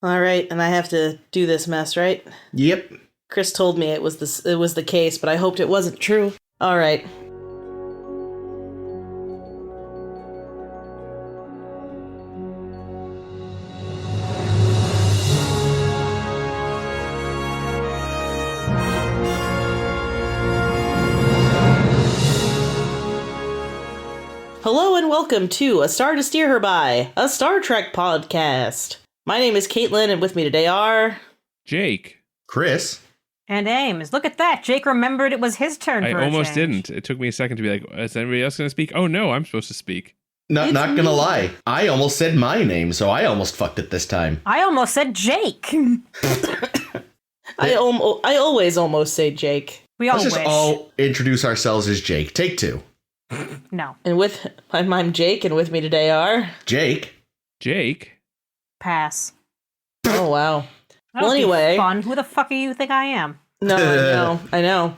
All right, and I have to do this mess, right? Yep. Chris told me it was the case, but I hoped it wasn't true. All right. Hello and welcome to A Star to Steer Her By, a Star Trek podcast. My name is Caitlin, and with me today are... Jake. Chris. And Ames. Look at that. Jake remembered it was his turn I for a almost change. didn't. It took me a second to be like, is anybody else going to speak? Oh, no, I'm supposed to speak. Not gonna lie. I almost said my name, so I almost fucked it this time. I almost said Jake. I always almost say Jake. We all Let's wish. just all introduce ourselves as Jake. Take two. No. And I'm Jake, and with me today are... Jake. Jake? Pass. Oh, wow. That Well, would be anyway. fun. Who the fuck do you think I am? No, I know.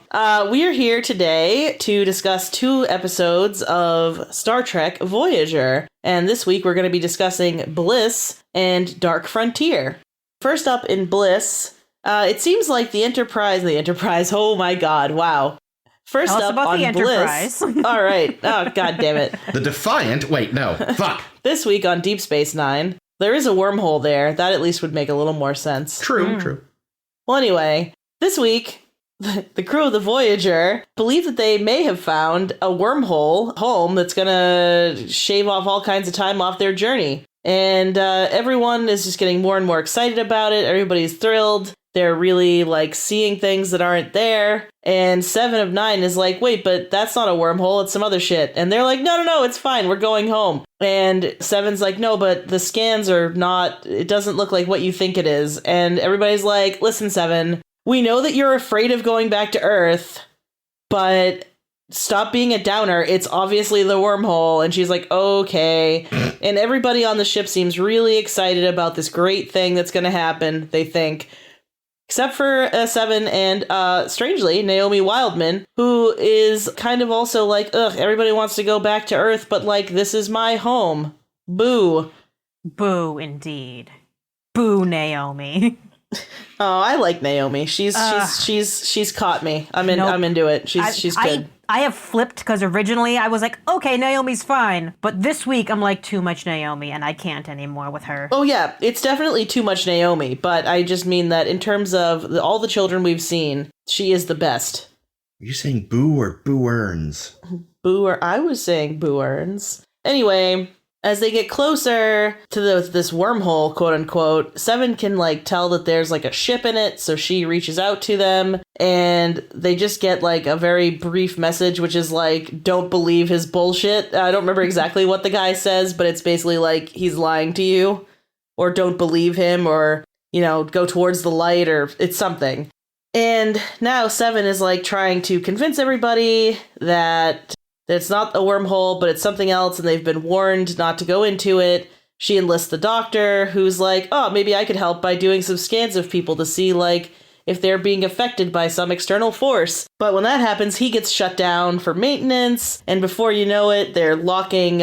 We are here today to discuss 2 episodes of Star Trek Voyager. And this week we're going to be discussing Bliss and Dark Frontier. First up in Bliss, it seems like the Enterprise, oh my god, wow. First Tell us up about on the Enterprise. Bliss. All right. Oh, god damn it. The Defiant. Wait, no. Fuck. This week on Deep Space Nine, there is a wormhole there. That at least would make a little more sense. True. Well, anyway, this week, the crew of the Voyager believe that they may have found a wormhole home that's going to shave off all kinds of time off their journey. And everyone is just getting more and more excited about it. Everybody's thrilled. They're really, seeing things that aren't there. And 7 of 9 is like, wait, but that's not a wormhole. It's some other shit. And they're like, no, it's fine. We're going home. And 7's like, no, but the scans are not, it doesn't look like what you think it is. And everybody's like, listen, 7, we know that you're afraid of going back to Earth, but stop being a downer. It's obviously the wormhole. And she's like, okay. And everybody on the ship seems really excited about this great thing that's going to happen, they think. Except for 7 and, strangely, Naomi Wildman, who is kind of also like, ugh, everybody wants to go back to Earth, but, this is my home. Boo. Boo, indeed. Boo, Naomi. Oh, I like Naomi. She's caught me. I'm into it. She's good. I have flipped because originally I was like, okay, Naomi's fine. But this week I'm like, too much Naomi, and I can't anymore with her. Oh, yeah, it's definitely too much Naomi, but I just mean that in terms of all the children we've seen, she is the best. Are you saying boo or boo earns? I was saying boo earns. Anyway, as they get closer to this wormhole, quote unquote, 7 can tell that there's a ship in it, so she reaches out to them, and they just get a very brief message, which is don't believe his bullshit. I don't remember exactly what the guy says, but it's basically he's lying to you, or don't believe him, or, go towards the light, or it's something. And now 7 is trying to convince everybody that it's not a wormhole, but it's something else, and they've been warned not to go into it. She enlists the doctor, who's like, oh, maybe I could help by doing some scans of people to see, if they're being affected by some external force. But when that happens, he gets shut down for maintenance, and before you know it, they're locking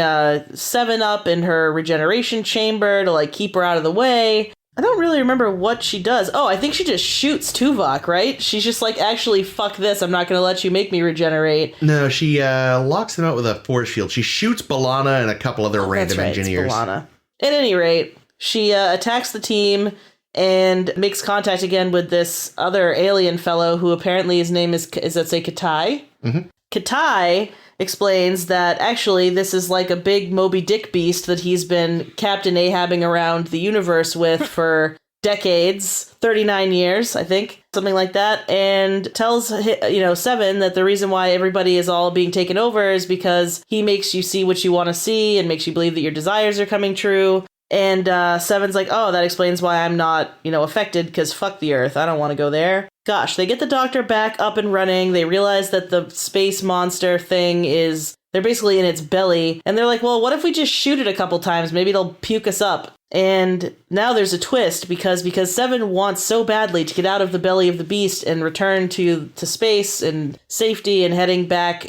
7 up in her regeneration chamber to, keep her out of the way. I don't really remember what she does. Oh, I think she just shoots Tuvok, right? She's just actually, fuck this. I'm not going to let you make me regenerate. No, she locks them out with a force field. She shoots B'Elanna and a couple other random engineers. It's B'Elanna. At any rate, she attacks the team and makes contact again with this other alien fellow who apparently his name is that say Katai? Mm-hmm. Katai explains that actually this is a big Moby Dick beast that he's been Captain Ahabbing around the universe with for decades, 39 years, I think, something like that, and tells 7 that the reason why everybody is all being taken over is because he makes you see what you want to see and makes you believe that your desires are coming true. And 7's like, oh, that explains why I'm not, affected, because fuck the Earth. I don't want to go there. Gosh, they get the doctor back up and running. They realize that the space monster thing they're basically in its belly. And they're like, well, what if we just shoot it a couple times? Maybe it'll puke us up. And now there's a twist because 7 wants so badly to get out of the belly of the beast and return to space and safety and heading back,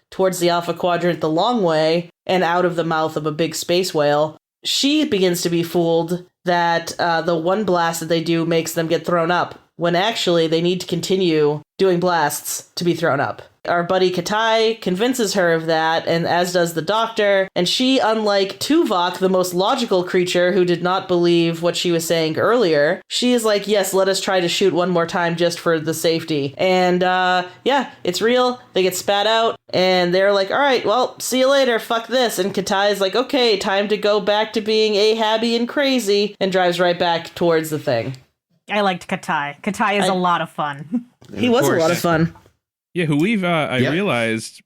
towards the Alpha Quadrant the long way and out of the mouth of a big space whale. She begins to be fooled that the one blast that they do makes them get thrown up, when actually they need to continue doing blasts to be thrown up. Our buddy Katai convinces her of that, and as does the doctor, and she, unlike Tuvok, the most logical creature who did not believe what she was saying earlier, she is like, yes, let us try to shoot one more time just for the safety. And yeah, it's real. They get spat out, and they're like, all right, well, see you later, fuck this. And Katai is like, okay, time to go back to being Ahabby and crazy, and drives right back towards the thing. I liked Katai. Katai is a lot of fun. He was a lot of fun. Yeah, who we've, I realized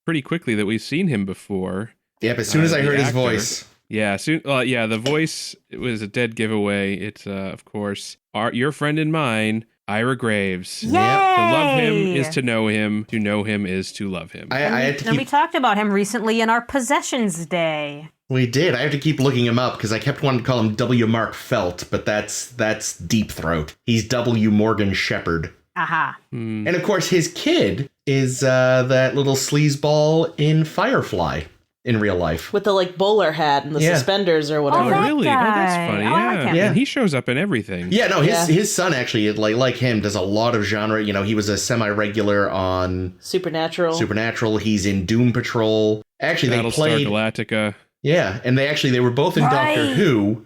pretty quickly that we've seen him before. Yep, as soon as I heard his voice. Yeah, the voice, it was a dead giveaway. It's, of course, your friend and mine, Ira Graves. Yay! To love him is to know him. To know him is to love him. And we talked about him recently in our Possessions Day. We did. I have to keep looking him up because I kept wanting to call him W. Mark Felt, but that's Deep Throat. He's W. Morgan Shepherd. Aha. And of course, his kid is that little sleazeball in Firefly in real life. With the, like, bowler hat and the suspenders or whatever. Oh, really? Guy. Oh, that's funny. I like him. Yeah. And he shows up in everything. Yeah, no, his son actually, like him, does a lot of genre. You know, he was a semi-regular on Supernatural. He's in Doom Patrol. Actually, they played Galactica. Yeah, and they were both in Doctor Who.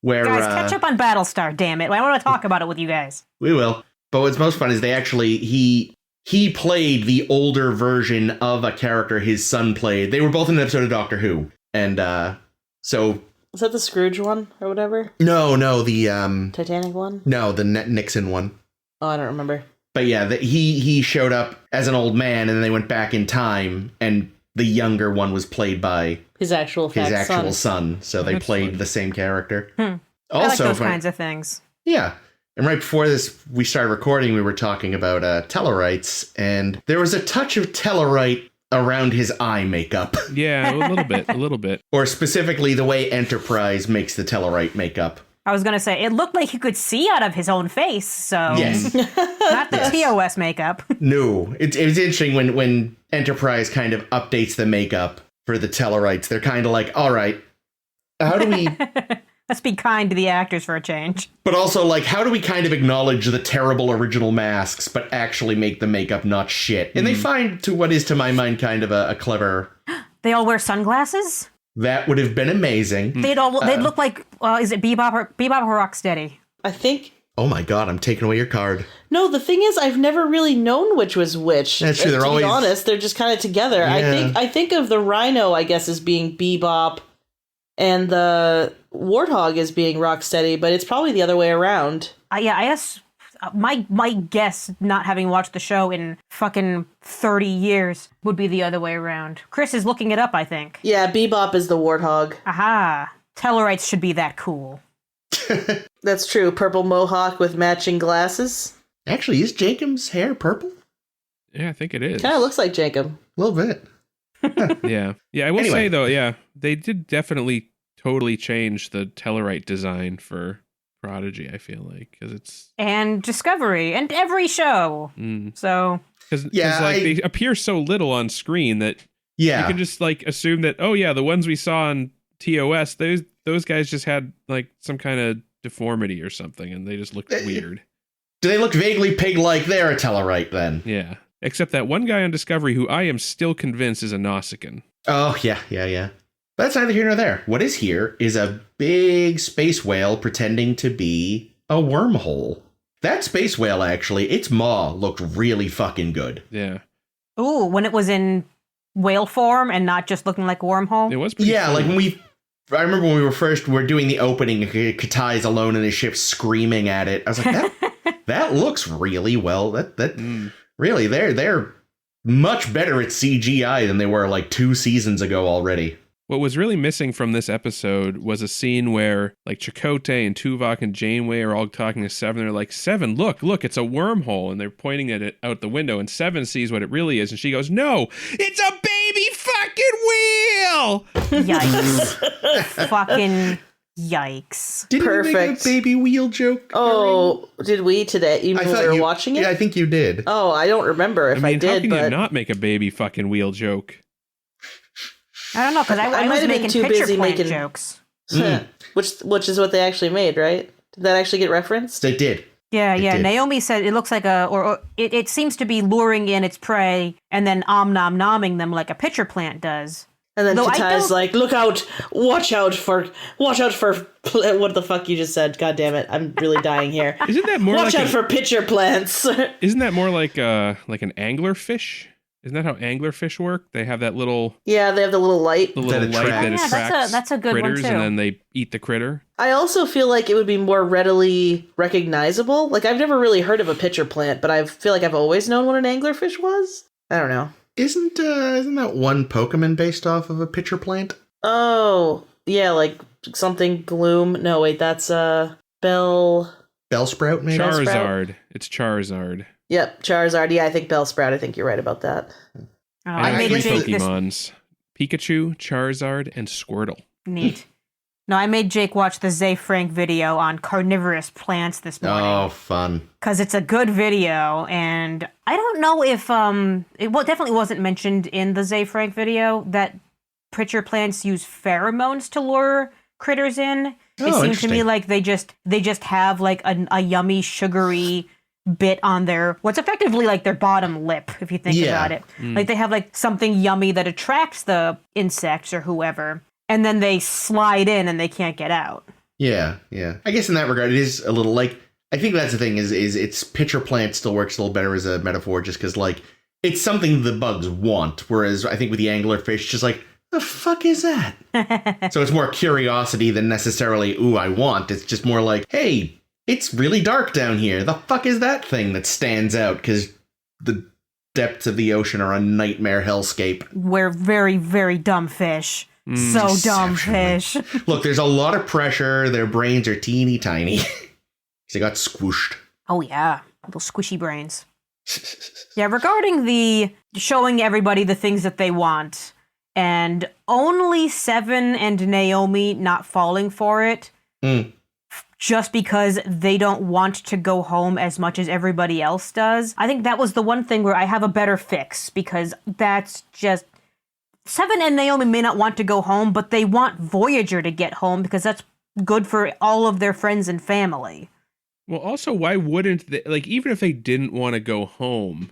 Where, guys, catch up on Battlestar, damn it. I want to talk about it with you guys. We will. But what's most fun is he played the older version of a character his son played. They were both in an episode of Doctor Who. And so... Is that the Scrooge one or whatever? No, the... Titanic one? No, the Nixon one. Oh, I don't remember. But yeah, he showed up as an old man, and then they went back in time, and the younger one was played by... His actual son. So they played the same character. I like those kinds of things. Yeah. And right before this, we started recording, we were talking about Tellarites, and there was a touch of Tellarite around his eye makeup. Yeah, a little bit. Or specifically the way Enterprise makes the Tellarite makeup. I was going to say, it looked like he could see out of his own face, so... Yes. Not the TOS makeup. No. It was interesting when Enterprise kind of updates the makeup for the Tellarites. They're kind of like, all right, how do we... Let's be kind to the actors for a change. But also, like, how do we kind of acknowledge the terrible original masks, but actually make the makeup not shit? And they find, to what is, to my mind, kind of a clever... They all wear sunglasses? That would have been amazing. They'd look like, is it Bebop or Rocksteady? I think... Oh my god, I'm taking away your card. No, the thing is, I've never really known which was which. That's true, to be honest, they're just kind of together. Yeah. I think of the Rhino, I guess, as being Bebop, and the Warthog as being Rocksteady, but it's probably the other way around. Yeah, I guess my guess, not having watched the show in fucking 30 years, would be the other way around. Chris is looking it up, I think. Yeah, Bebop is the Warthog. Aha. Tellarites should be that cool. That's true. Purple mohawk with matching glasses. Actually, is Jacob's hair purple? Yeah, I think it is. Kind of looks like Jacob. A little bit. Yeah. Yeah, I will say, though, yeah, they did definitely totally change the Tellarite design for Prodigy, I feel like, because it's... And Discovery, and every show. So... Because they appear so little on screen that you can just, like, assume that, oh, yeah, the ones we saw on TOS, those guys just had, like, some kind of deformity or something, and they just looked weird. Do they look vaguely pig-like? They're a Tellarite, then. Yeah. Except that one guy on Discovery who I am still convinced is a Nausicaan. Oh, yeah. But that's neither here nor there. What is here is a big space whale pretending to be a wormhole. That space whale, actually, its maw looked really fucking good. Yeah. Ooh, when it was in whale form and not just looking like a wormhole? It was pretty cool. Like I remember when we were doing the opening, Katai's alone in his ship screaming at it. I was like, that looks really well. Really, they're much better at CGI than they were like 2 seasons ago already. What was really missing from this episode was a scene where like Chakotay and Tuvok and Janeway are all talking to Seven. They're like, Seven, look, it's a wormhole. And they're pointing at it out the window, and Seven sees what it really is. And she goes, no, it's a baby fucking wheel. Yikes. Fucking yikes. Didn't Perfect. you make a baby wheel joke? Oh, did we today? Even when we were watching it? Yeah, I think you did. Oh, I don't remember if I did, how can but... you not make a baby fucking wheel joke? I don't know, because I was might have been making too picture busy plant making jokes. which is what they actually made, right? Did that actually get referenced? It did. Yeah, It yeah. did. Naomi said it looks like it seems to be luring in its prey and then nom-nomming them like a pitcher plant does. And then Though I Katai's don't- like, look out, watch out for, what the fuck you just said? God damn it, I'm really dying here. Isn't that more Watch like out for pitcher plants. Isn't that more like an anglerfish? Isn't that how anglerfish work? They have that little Yeah, they have the little light. light that attracts- attracts that's a good one, critters, too. and then they eat the critter. I also feel like it would be more readily recognizable. Like, I've never really heard of a pitcher plant, but I feel like I've always known what an anglerfish was. I don't know. Isn't that one Pokemon based off of a pitcher plant? Oh, yeah, like something gloom. No, wait, that's Bellsprout, maybe? Charizard. It's Charizard. Yep, Charizard. Yeah, I think Bellsprout. I think you're right about that. Oh, And I made three Jake this Pokemons: Pikachu, Charizard, and Squirtle. neat. No, I made Jake watch the Zay Frank video on carnivorous plants this morning. Oh, fun. Because it's a good video, and I don't know if definitely wasn't mentioned in the Zay Frank video that pitcher plants use pheromones to lure critters in. It Oh, seemed to interesting. me like they just have like a yummy sugary bit on their what's effectively like their bottom lip, if you think Yeah. about it. Like they have like something yummy that attracts the insects or whoever, and then they slide in and they can't get out. Yeah, yeah. I guess in that regard, it is a little like, I think that's the thing is it's pitcher plant still works a little better as a metaphor just because like it's something the bugs want. Whereas I think with the anglerfish, just like, the fuck is that? So it's more curiosity than necessarily, ooh, I want. It's just more like, hey, it's really dark down here. The fuck is that thing that stands out? Because the depths of the ocean are a nightmare hellscape. We're very, very dumb fish. So dumb Exceptionally. fish. Look, there's a lot of pressure. Their brains are teeny tiny. They got squooshed. Oh yeah, little squishy brains. Yeah, regarding the showing everybody the things that they want, and only Seven and Naomi not falling for it, just because they don't want to go home as much as everybody else does. I think that was the one thing where I have a better fix, because that's just... Seven and Naomi may not want to go home, but they want Voyager to get home because that's good for all of their friends and family. Well, also, why wouldn't they, like, even if they didn't want to go home,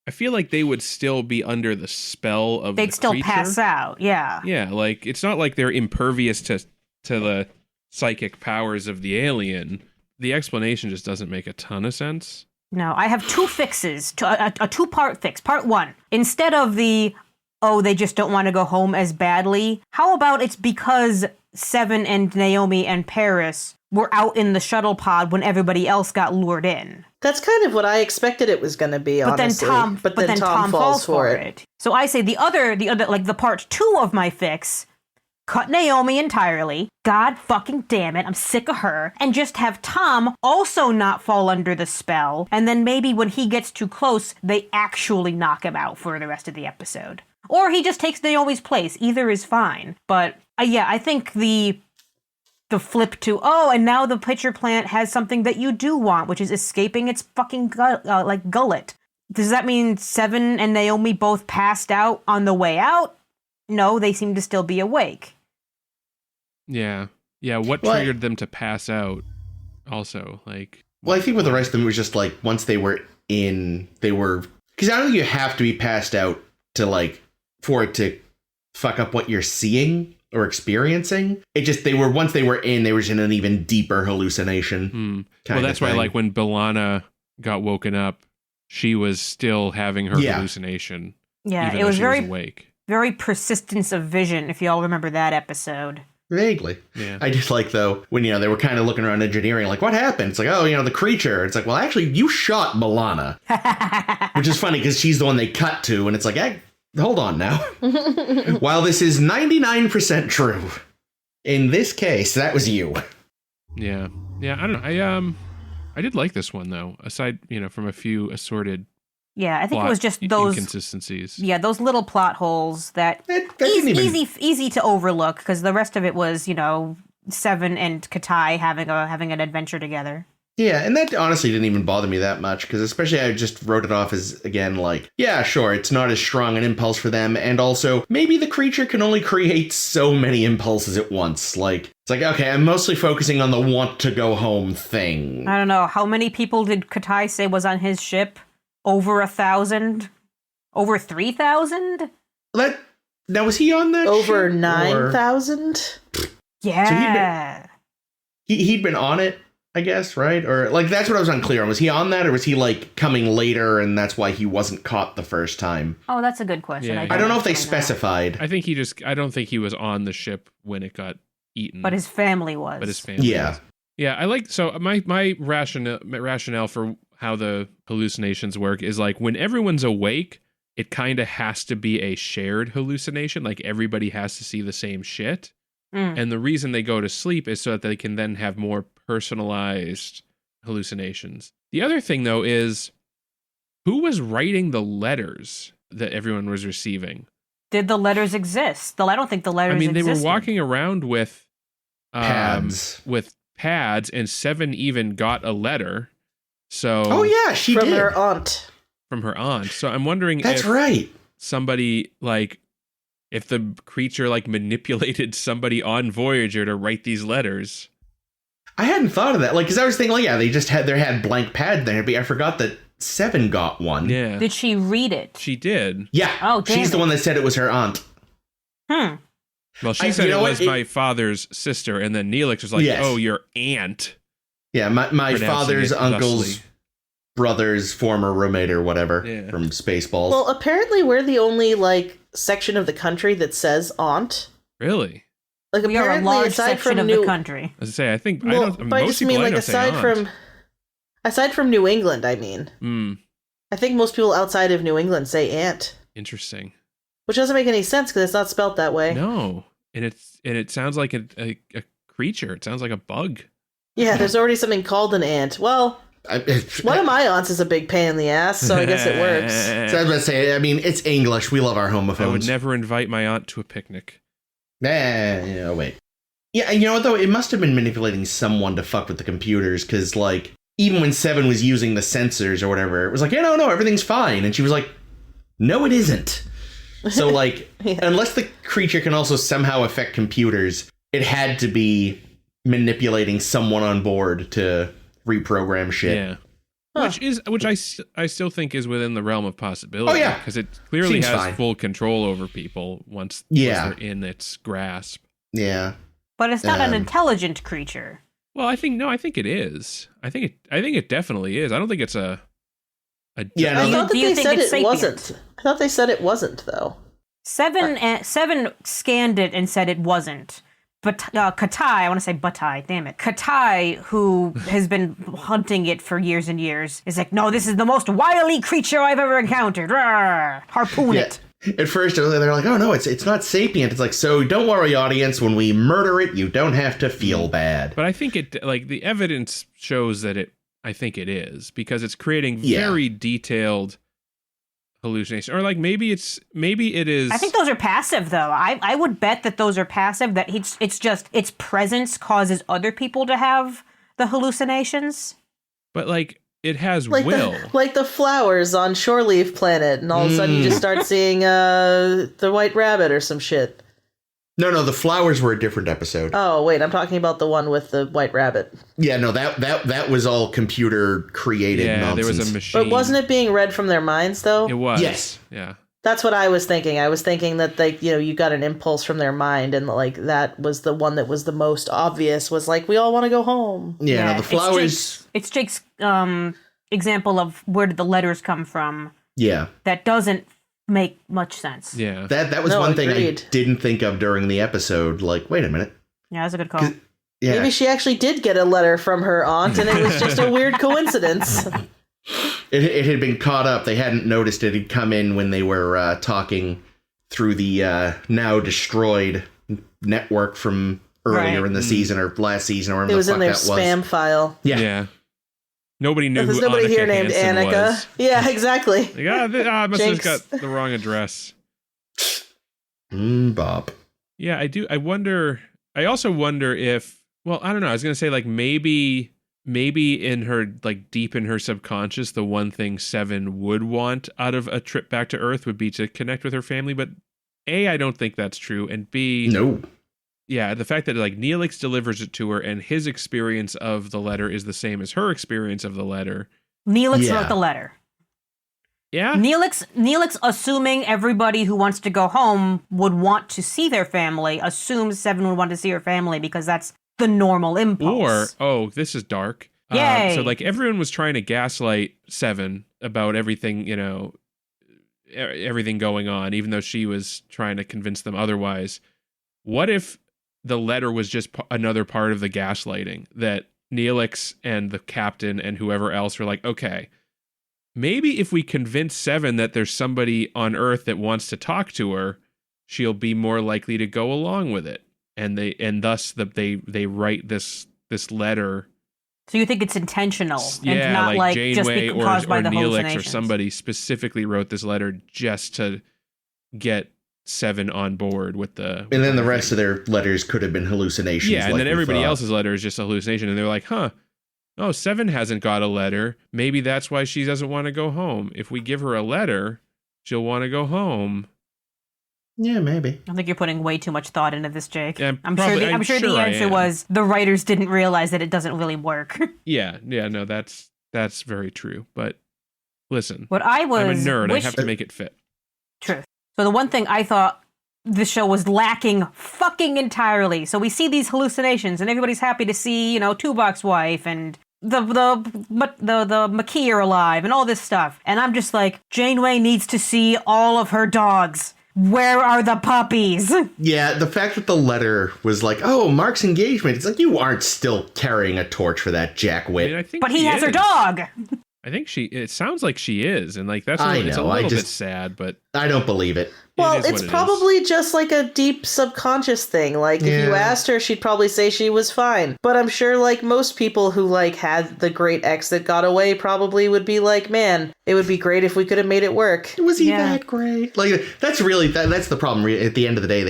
I feel like they would still be under the spell of They'd the still creature. pass out, yeah. Yeah, like, it's not like they're impervious to the psychic powers of the alien. The explanation just doesn't make a ton of sense. No, I have two fixes, a two-part fix. Part one, instead of the, oh, they just don't want to go home as badly, how about it's because Seven and Naomi and Paris were out in the shuttle pod when everybody else got lured in. That's kind of what I expected it was going to be, But honestly. then Tom falls for it. So I say the other, like the part two of my fix, cut Naomi entirely. God fucking damn it, I'm sick of her. And just have Tom also not fall under the spell. And then maybe when he gets too close, they actually knock him out for the rest of the episode. Or he just takes Naomi's place. Either is fine. But yeah, I think the flip to, oh, and now the pitcher plant has something that you do want, which is escaping its fucking gullet. Does that mean Seven and Naomi both passed out on the way out? No, they seem to still be awake. Yeah. Yeah, what Well, triggered them to pass out also? Like, Well, I think with the rest of them, it was just like once they were in, they were, because I don't think you have to be passed out to like, for it to fuck up what you're seeing or experiencing. It just, once they were in, they were just in an even deeper hallucination. well, that's why, like, when B'Elanna got woken up, she was still having her hallucination. Yeah, even it though was she very, awake. very persistence of vision, if you all remember that episode. Vaguely. Yeah. I just like, though, when, they were kind of looking around engineering, like, what happened? It's like, oh, the creature. It's like, well, actually, you shot B'Elanna. Which is funny, because she's the one they cut to, and it's like, hey, hold on now. While this is 99% true, in this case, that was you. Yeah. Yeah, I don't know. I did like this one, though, aside, from a few assorted Yeah, I think plot it was just those inconsistencies. Yeah, those little plot holes that That didn't even- easy to overlook, because the rest of it was, Seven and Katai having an adventure together. Yeah, and that honestly didn't even bother me that much, because especially I just wrote it off as, again, like, yeah, sure, it's not as strong an impulse for them, and also, maybe the creature can only create so many impulses at once. Like, It's like, okay, I'm mostly focusing on the want to go home thing. I don't know. How many people did Katai say was on his ship? Over 1,000? Over 3,000? Now, was he on that Over ship, 9,000? Yeah. So he'd been on it, I guess, right? Or, like, that's what I was unclear on. Was he on that, or was he, like, coming later, and that's why he wasn't caught the first time? Oh, that's a good question. Yeah, I don't know if they find out. specified. I don't think he was on the ship when it got eaten. But his family was. Yeah. was. Yeah, I like, so my rationale for how the hallucinations work is like when everyone's awake, it kind of has to be a shared hallucination. Like everybody has to see the same shit. And the reason they go to sleep is so that they can then have more personalized hallucinations. The other thing, though, is who was writing the letters that everyone was receiving? Did the letters exist? I don't think the letters existed. They were walking around with Pads. And Seven even got a letter. So Oh, yeah, she From did. her aunt. From her aunt. So I'm wondering That's if right. somebody, like, if the creature, like, manipulated somebody on Voyager to write these letters. I hadn't thought of that. Like, because I was thinking, like, yeah, they had blank pad there, but I forgot that Seven got one. Yeah. Did she read it? She did. Yeah. Oh, damn she's the it. one that said it was her aunt. Well, she said you it know was what? my father's sister, and then Neelix was like, Yes. oh, your aunt. Yeah, my Pronouncing father's it uncle's thusly. brother's former roommate or whatever Yeah. from Spaceballs. Well, apparently we're the only, like, section of the country that says aunt. Really? Like, We are a apparently, large aside section from of New... the country. As I say, I think Well, I don't. but I Most just people mean, I like, know say aunt. aside from New England, I mean. I think most people outside of New England say aunt, Interesting. which doesn't make any sense because it's not spelt that way. No, and it sounds like a creature. It sounds like a bug. Yeah, there's already something called an ant. Well, one of my aunts is a big pain in the ass, so I guess it works. So I was about to say, I mean, it's English. We love our homophones. I would never invite my aunt to a picnic. Yeah, wait. Yeah, and you know what, though? It must have been manipulating someone to fuck with the computers, because, like, even when Seven was using the sensors or whatever, it was like, yeah, no, everything's fine. And she was like, no, it isn't. So, like, unless the creature can also somehow affect computers, it had to be manipulating someone on board to reprogram shit. Yeah. Huh. Which I still think is within the realm of possibility. Oh, yeah. Because it clearly Seems has fine. full control over people once Yeah. they're in its grasp. Yeah. But it's not an intelligent creature. Well, I think it is. I think it definitely is. I don't think it's a Yeah, no, I thought that Do you they think said it's it sapient? wasn't. I thought they said it wasn't, though. Seven scanned it and said it wasn't. But Katai, I want to say Batai, damn it. Katai, who has been hunting it for years and years, is like, no, this is the most wily creature I've ever encountered. Rawr, harpoon Yeah. it. At first, they're like, oh, no, it's not sapient. It's like, so don't worry, audience. When we murder it, you don't have to feel bad. But I think it, like, the evidence shows that I think it is, because it's creating Yeah. very detailed hallucination. Or, like, maybe it is. I think those are passive, though. I would bet that those are passive, that it's just its presence causes other people to have the hallucinations. But, like, it has Like will. like the flowers on Shoreleaf Planet, and all of a sudden you just start seeing the White Rabbit or some shit. No, the flowers were a different episode. Oh, wait, I'm talking about the one with the White Rabbit. Yeah, no, that was all computer created Yeah, nonsense. there was a machine. But wasn't it being read from their minds, though? It was. Yes. Yeah. That's what I was thinking. I was thinking that, like, you got an impulse from their mind, and, like, that was the one that was the most obvious, was like, we all want to go home. Yeah, no, the flowers. It's Jake's example of where did the letters come from. Yeah, That doesn't make much sense. Yeah. that was No, one thing I agreed. didn't think of during the episode. Like, wait a minute. Yeah, that's a good call. Yeah, Maybe she actually did get a letter from her aunt, and it was just a weird coincidence. it had been caught up. They hadn't noticed it had come in when they were talking through the now destroyed network from earlier Right. in the season or last season or whatever It was the in fuck their that spam was. file. Yeah. Nobody knew There's who nobody Annika here named Hansen Annika. was. Yeah, exactly. Like, I must have Jinx. got the wrong address. Bob. Yeah, I do. I also wonder if, well, I don't know. I was going to say, like, maybe in her, like, deep in her subconscious, the one thing Seven would want out of a trip back to Earth would be to connect with her family. But A, I don't think that's true. And B, No. Yeah, the fact that like Neelix delivers it to her and his experience of the letter is the same as her experience of the letter. Neelix wrote the letter. Yeah? Neelix, assuming everybody who wants to go home would want to see their family, assumes Seven would want to see her family because that's the normal impulse. Or, this is dark. Yay. So like everyone was trying to gaslight Seven about everything, everything going on, even though she was trying to convince them otherwise. What if the letter was just another part of the gaslighting, that Neelix and the captain and whoever else were like, okay, maybe if we convince Seven that there's somebody on Earth that wants to talk to her, she'll be more likely to go along with it. And thus they write this letter. So you think it's intentional and not like just Janeway caused by the Neelix hallucinations. or somebody specifically wrote this letter just to get Seven on board with the... And then the rest of their letters could have been hallucinations. Yeah, and then everybody else's letter is just a hallucination. And they're like, oh, Seven hasn't got a letter. Maybe that's why she doesn't want to go home. If we give her a letter, she'll want to go home. Yeah, maybe. I think you're putting way too much thought into this, Jake. Yeah, I'm sure the answer was the writers didn't realize that it doesn't really work. Yeah, no, that's very true. But listen, I'm a nerd. I have to make it fit. True. So the one thing I thought the show was lacking fucking entirely. So we see these hallucinations, and everybody's happy to see, Tuvok's wife and the Maquis are alive and all this stuff. And I'm just like, Janeway needs to see all of her dogs. Where are the puppies? Yeah, the fact that the letter was like, oh, Mark's engagement. It's like, you aren't still carrying a torch for that jackwit. But he has her dog. I think it sounds like she is. And like, it's a little bit sad, but I don't believe it. Well, it's probably just like a deep subconscious thing. Like, if you asked her, she'd probably say she was fine. But I'm sure, like, most people who, like, had the great ex that got away probably would be like, man, it would be great if we could have made it work. Was he that great? Like, that's really, that's the problem. At the end of the day,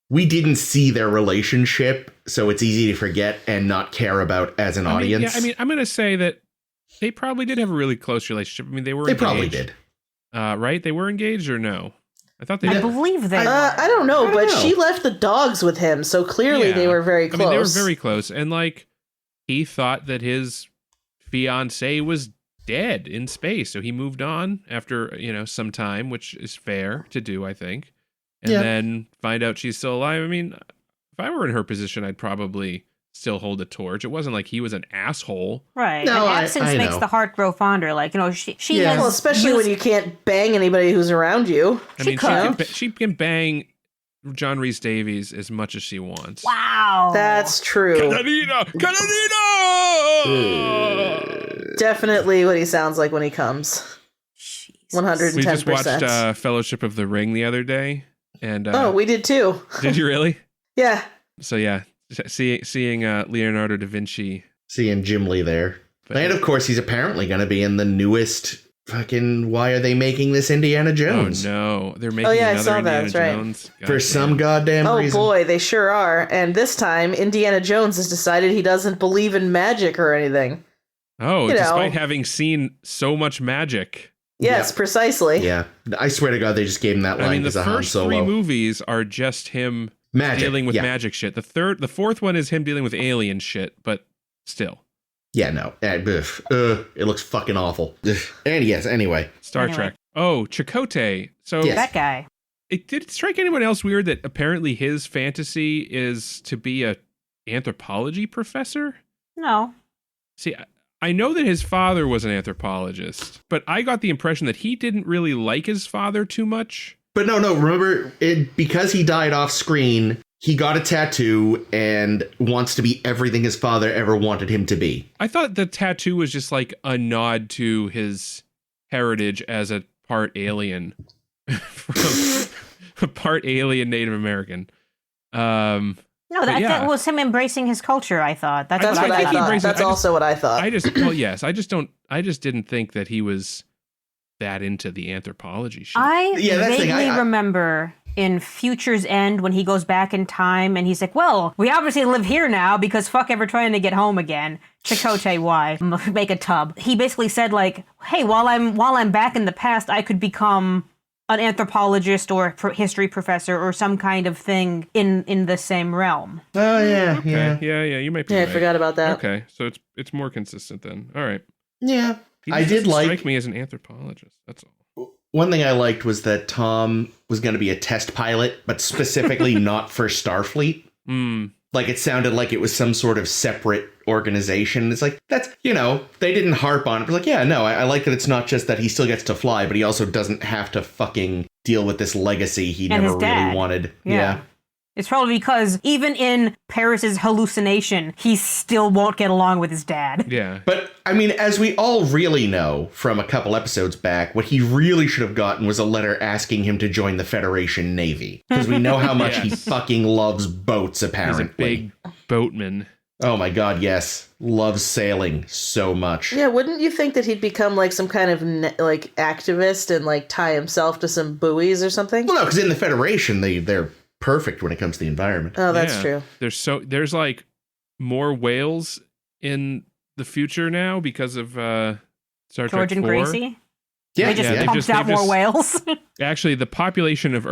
we didn't see their relationship, so it's easy to forget and not care about as an audience. I'm going to say that they probably did have a really close relationship. I mean, they engaged. Probably did. Right? They were engaged or no? I thought they I believe they were. I don't know, but she left the dogs with him, so clearly they were very close. They were very close. And, like, he thought that his fiancée was dead in space, so he moved on after, some time, which is fair to do, I think. And then find out she's still alive. I mean, if I were in her position, I'd probably still hold a torch. It wasn't like he was an asshole. Right. No, and absence makes the heart grow fonder. Like, she has... Well, especially when you can't bang anybody who's around you. She can bang John Rhys Davies as much as she wants. Wow. That's true. Canadino! Definitely what he sounds like when he comes. 110%. We just watched Fellowship of the Ring the other day. And we did too. Did you really? Yeah. So yeah, seeing Leonardo da Vinci, seeing Jim Lee there, and of course he's apparently going to be in the newest fucking. Why are they making this Indiana Jones? Oh no, they're making another Indiana Jones for some goddamn reason. Oh boy, they sure are. And this time, Indiana Jones has decided he doesn't believe in magic or anything. Oh, despite having seen so much magic. Yes, precisely. Yeah, I swear to God, they just gave him that line as a Han Solo. The first 3 movies are just him dealing with magic shit. The fourth one is him dealing with alien shit, but still. Yeah, no. It looks fucking awful. And yes, anyway. Star Trek. Oh, Chakotay. So that guy. Did it strike anyone else weird that apparently his fantasy is to be a anthropology professor? No. See, I know that his father was an anthropologist, but I got the impression that he didn't really like his father too much. But no, remember, because he died off screen, he got a tattoo and wants to be everything his father ever wanted him to be. I thought the tattoo was just like a nod to his heritage as a part alien, a part alien Native American. No, that was him embracing his culture, I thought. That's what I thought. That's also what I thought. I just didn't think that he was that into the anthropology shit. I vaguely remember in Future's End when he goes back in time and he's like, well, we obviously live here now because fuck ever trying to get home again. Chakotay, why? Make a tub. He basically said like, hey, while I'm back in the past, I could become an anthropologist or history professor or some kind of thing in the same realm. Oh, yeah, Okay. Yeah, you might be Yeah, right. I forgot about that. Okay, so it's more consistent then. All right. Yeah. He I just did doesn't like... strike me as an anthropologist. That's all. One thing I liked was that Tom was going to be a test pilot, but specifically not for Starfleet. Like, it sounded like it was some sort of separate organization. It's like, that's, they didn't harp on it. It was like, yeah, no, I like that it's not just that he still gets to fly, but he also doesn't have to fucking deal with this legacy he And never his dad. really wanted. Yeah. It's probably because even in Paris's hallucination, he still won't get along with his dad. Yeah. But, I mean, as we all really know from a couple episodes back, what he really should have gotten was a letter asking him to join the Federation Navy. Because we know how much he fucking loves boats, apparently. He's a big boatman. Oh my god, yes. Loves sailing so much. Yeah, wouldn't you think that he'd become like some kind of like activist and like tie himself to some buoys or something? Well, no, because in the Federation, they're perfect when it comes to the environment. Oh, that's Yeah. true. There's like more whales in the future now because of Star Trek George and 4. Gracie? Yeah, They just yeah, pumped out more whales. Actually, the population of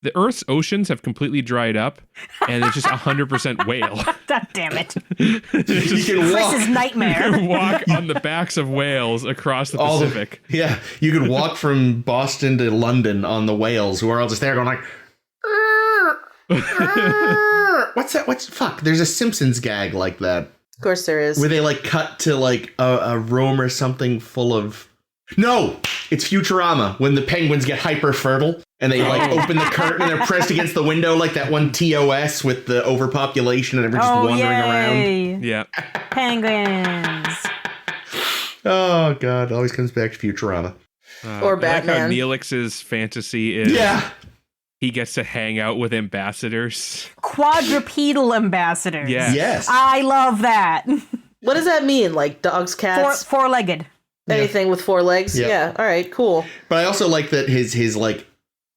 the Earth's oceans have completely dried up, and it's just 100% whale. God damn it. You can walk. Chris's nightmare. Walk on the backs of whales across the All the- Pacific. Yeah, you could walk from Boston to London on the whales, who are all just there going like, what's that? Fuck, there's a Simpsons gag like that. Of course there is. Where they like cut to like a room or something full of... No! It's Futurama, when the penguins get hyper fertile and they like open the curtain and they're pressed against the window like that one TOS with the overpopulation and everyone's just wandering around. Yeah. Penguins. Oh god, always comes back to Futurama. Or I like how Batman. Neelix's fantasy is he gets to hang out with ambassadors. Quadrupedal ambassadors. Yeah. Yes. I love that. What does that mean? Like dogs, cats, Four-legged. anything with 4 legs? Yeah. Yeah. All right, cool. But I also like that his like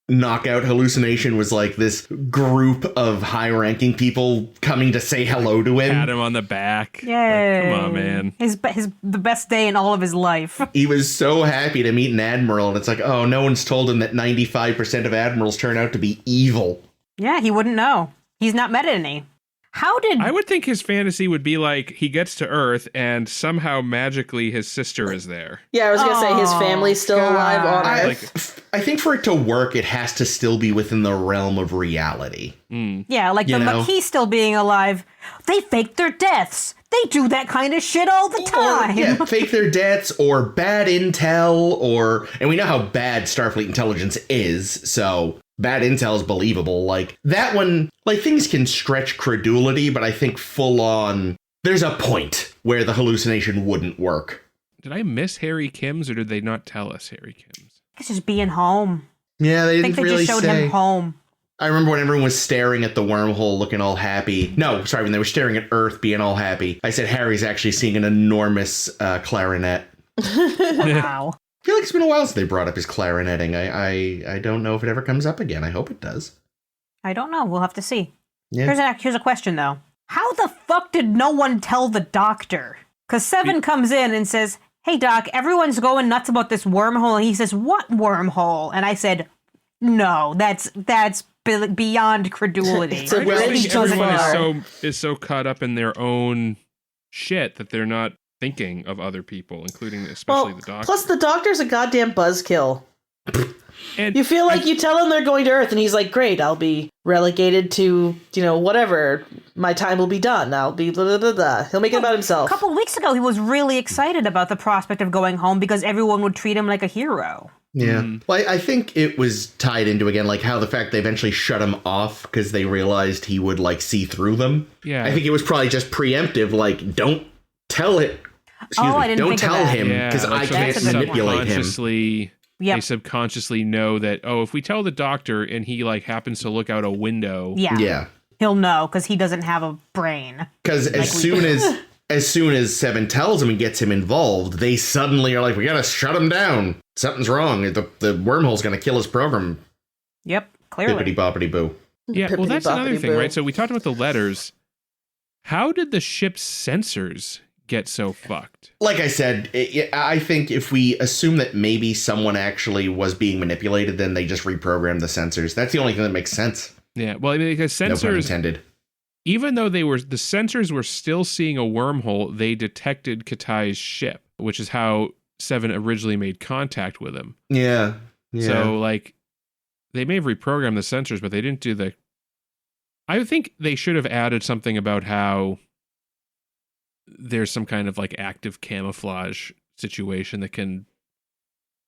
knockout hallucination was like this group of high-ranking people coming to say hello to him. Pat him on the back. Yay. Like, come on, man. The best day in all of his life. He was so happy to meet an admiral, and it's like, oh, no one's told him that 95% of admirals turn out to be evil. Yeah, he wouldn't know. He's not met any. How did... I would think his fantasy would be like he gets to Earth and somehow magically his sister is there. Yeah, I was going to say his family's still alive on Earth. I think for it to work, it has to still be within the realm of reality. Yeah, like the You know? McKee still being alive. They faked their deaths. They do that kind of shit all the time. Or, yeah, fake their deaths or bad intel and we know how bad Starfleet intelligence is, so bad intel is believable. Like that one, like things can stretch credulity, but I think full on, there's a point where the hallucination wouldn't work. Did I miss Harry Kim's or did they not tell us Harry Kim's? It's just being home. Yeah, they I think didn't they really just showed say. him home. I remember when everyone was staring at the wormhole looking all happy. No, sorry, when they were staring at Earth being all happy. I said Harry's actually seeing an enormous clarinet. Wow. I feel like it's been a while since they brought up his clarinetting. I don't know if it ever comes up again. I hope it does. I don't know. We'll have to see. Yeah. Here's a question, though. How the fuck did no one tell the doctor? Because Seven comes in and says, hey, Doc, everyone's going nuts about this wormhole. And he says, what wormhole? And I said, no, that's beyond credulity. It's a I just bridge think too everyone far. is so caught up in their own shit that they're not thinking of other people, including especially the doctor. Plus the doctor's a goddamn buzzkill. And You feel like you tell him they're going to Earth, and he's like, great, I'll be relegated to, whatever. My time will be done. I'll be blah, blah, blah, blah. He'll make it about A himself. couple of weeks ago, he was really excited about the prospect of going home because everyone would treat him like a hero. Yeah. Well, I think it was tied into, again, like how the fact they eventually shut him off because they realized he would, like, see through them. Yeah. I think it was probably just preemptive, like, don't tell it. Excuse I me. didn't Don't think of tell that. him because I so can't they manipulate him. Yep. They subconsciously know that, if we tell the doctor and he like happens to look out a window. Yeah. Yeah. He'll know because he doesn't have a brain. Because as soon as Seven tells him and gets him involved, they suddenly are like, we gotta shut him down. Something's wrong. The wormhole's gonna kill his program. Yep, clearly. Bippity boppity boo. Yeah, well, that's another thing, Bippity-boppity-boo. right? So we talked about the letters. How did the ship's sensors get so fucked. Like I said, I think if we assume that maybe someone actually was being manipulated, then they just reprogrammed the sensors. That's the only thing that makes sense. Yeah, well, I mean, because sensors, No pun intended. even though the sensors were still seeing a wormhole, they detected Katai's ship, which is how Seven originally made contact with him. Yeah. So, like, they may have reprogrammed the sensors, but they didn't do the... I think they should have added something about how there's some kind of, like, active camouflage situation that can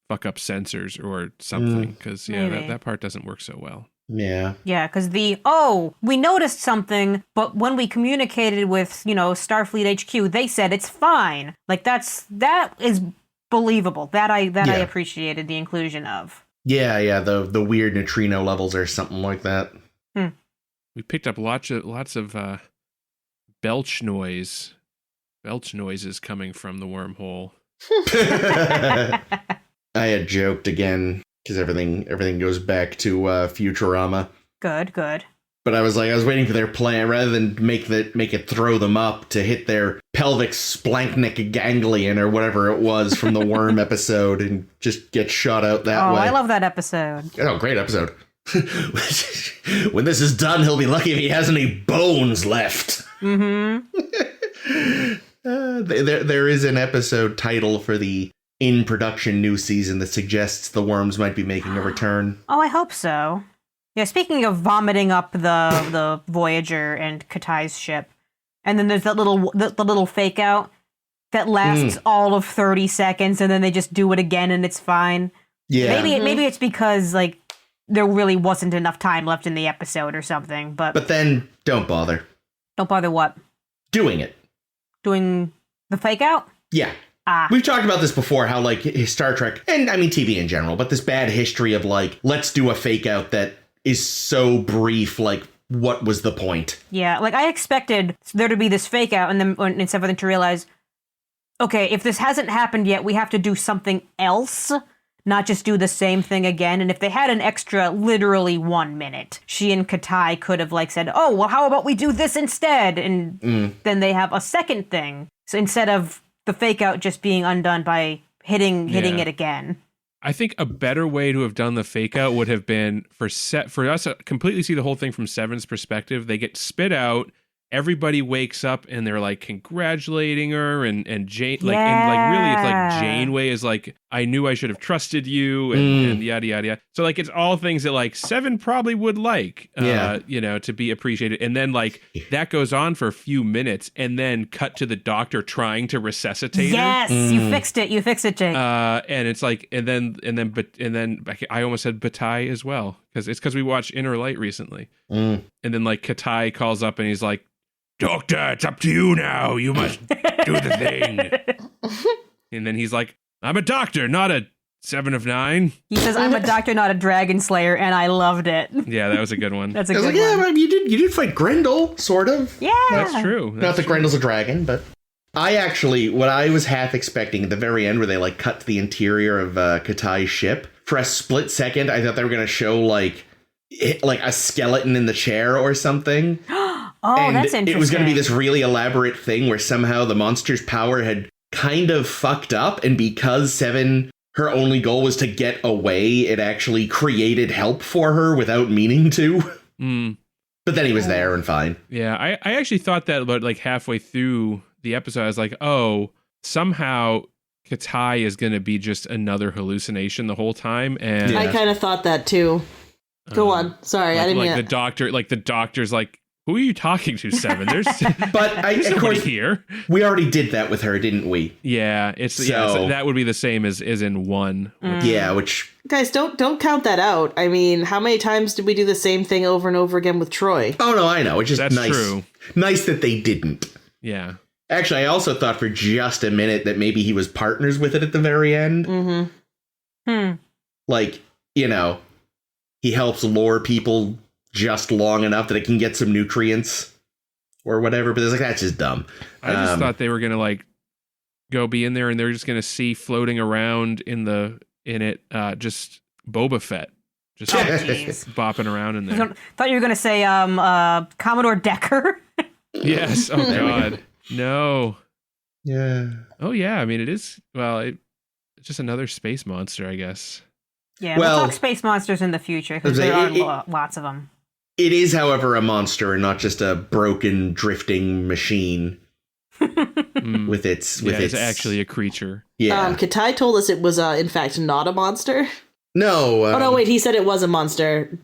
fuck up sensors or something. Because, that part doesn't work so well. Yeah. Yeah, because we noticed something, but when we communicated with, Starfleet HQ, they said it's fine. Like, that is believable. That I appreciated the inclusion of. Yeah, the weird neutrino levels or something like that. We picked up lots of belch noises coming from the wormhole. I had joked again because everything goes back to Futurama. Good. But I was waiting for their plan rather than make it throw them up to hit their pelvic splanknick ganglion or whatever it was from the worm episode and just get shot out that way. Oh, I love that episode. Oh, great episode. When this is done, he'll be lucky if he has any bones left. Mm-hmm. There is an episode title for the in-production new season that suggests the worms might be making a return. Oh, I hope so. Yeah, speaking of vomiting up the Voyager and Katai's ship, and then there's that little fake out that lasts all of 30 seconds, and then they just do it again, and it's fine. Yeah, maybe it's because like there really wasn't enough time left in the episode or something. But then don't bother. Don't bother what? Doing it. Doing the fake out? Yeah. We've talked about this before, how like Star Trek, and I mean TV in general, but this bad history of like, let's do a fake out that is so brief, like, what was the point? Yeah, like, I expected there to be this fake out, and then instead of them to realize, okay, if this hasn't happened yet, we have to do something else, not just do the same thing again. And if they had an extra, literally 1 minute, she and Katai could have, like, said, oh, well, how about we do this instead? And then they have a second thing. So instead of the fake out just being undone by hitting it again. I think a better way to have done the fake out would have been for us to completely see the whole thing from Seven's perspective. They get spit out. Everybody wakes up and they're like congratulating her and Jane and like really it's like Janeway is like, I knew I should have trusted you and yada yada yada. So like it's all things that like Seven probably would like to be appreciated. And then like that goes on for a few minutes and then cut to the doctor trying to resuscitate her. Yes, you fixed it, Jake. And it's like and then I almost said Batai as well because we watched Inner Light recently. And then like Katai calls up and he's like, Doctor, it's up to you now. You must do the thing. And then he's like, I'm a doctor, not a 7 of 9. He says, I'm a doctor, not a dragon slayer, and I loved it. Yeah, that was a good one. That's a good one. Yeah, you did fight Grendel, sort of. Yeah. That's true. Not that Grendel's a dragon, but I actually, what I was half expecting at the very end where they like cut to the interior of Katai's ship, for a split second, I thought they were going to show like a skeleton in the chair or something. Oh, and that's interesting. It was going to be this really elaborate thing where somehow the monster's power had kind of fucked up, and because Seven, her only goal was to get away, it actually created help for her without meaning to. But then he was there and fine. Yeah, I actually thought that about like halfway through the episode. I was like, oh, somehow Katai is going to be just another hallucination the whole time. And I kind of thought that too. Go on. Sorry, I didn't mean the doctor's like, who are you talking to, Seven? There's of course here. We already did that with her, didn't we? Yeah, so that would be the same as in 1. Yeah, which guys don't count that out. I mean, how many times did we do the same thing over and over again with Troy? Oh no, I know. It's just That's nice. True. Nice that they didn't. Yeah. Actually, I also thought for just a minute that maybe he was partners with it at the very end. Like, he helps lure people just long enough that it can get some nutrients or whatever, but it's like, that's just dumb. I just thought they were gonna like go be in there and they're just gonna see floating around in it just Boba Fett just bopping around in there. Thought you were gonna say Commodore Decker. Yes. Oh God. No. Yeah. Oh, yeah. I mean, it is. Well, it's just another space monster, I guess. Yeah, Well, we'll talk space monsters in the future because there are lots of them. It is, however, a monster and not just a broken, drifting machine. With its it's actually a creature. Yeah. Katai told us it was, in fact, not a monster. No. Oh, no, wait, he said it was a monster.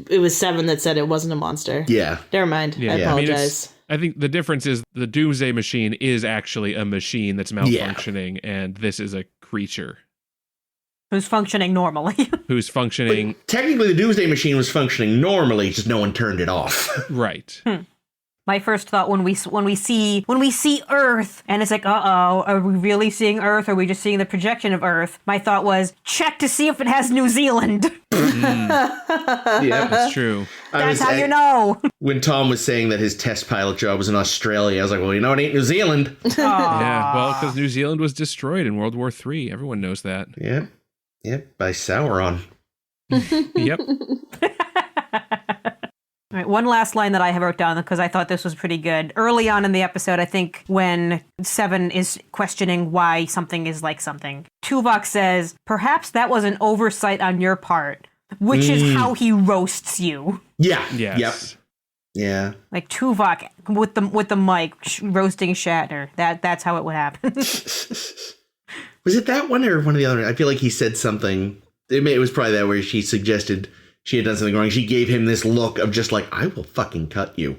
It was Seven that said it wasn't a monster. Yeah. Never mind. I apologize. I think the difference is the Doomsday Machine is actually a machine that's malfunctioning, and this is a creature. Who's functioning normally. Who's functioning... But technically, the Doomsday Machine was functioning normally, just no one turned it off. Right. My first thought when we see Earth and it's like, are we really seeing Earth? Or are we just seeing the projection of Earth? My thought was, check to see if it has New Zealand. Yeah, that's true. That's how you know. When Tom was saying that his test pilot job was in Australia, I was like, well, you know, it ain't New Zealand. Yeah, well, because New Zealand was destroyed in World War III. Everyone knows that. Yeah. Yep, by Sauron. Yep. All right, one last line that I have wrote down because I thought this was pretty good. Early on in the episode, I think when Seven is questioning why something is like something, Tuvok says, perhaps that was an oversight on your part, which is how he roasts you. Yeah. Yes. Yep. Yeah. Like Tuvok with the mic roasting Shatner. That's how it would happen. Was it that one or one of the other? I feel like he said something. It was probably that where she suggested she had done something wrong. She gave him this look of just like, I will fucking cut you.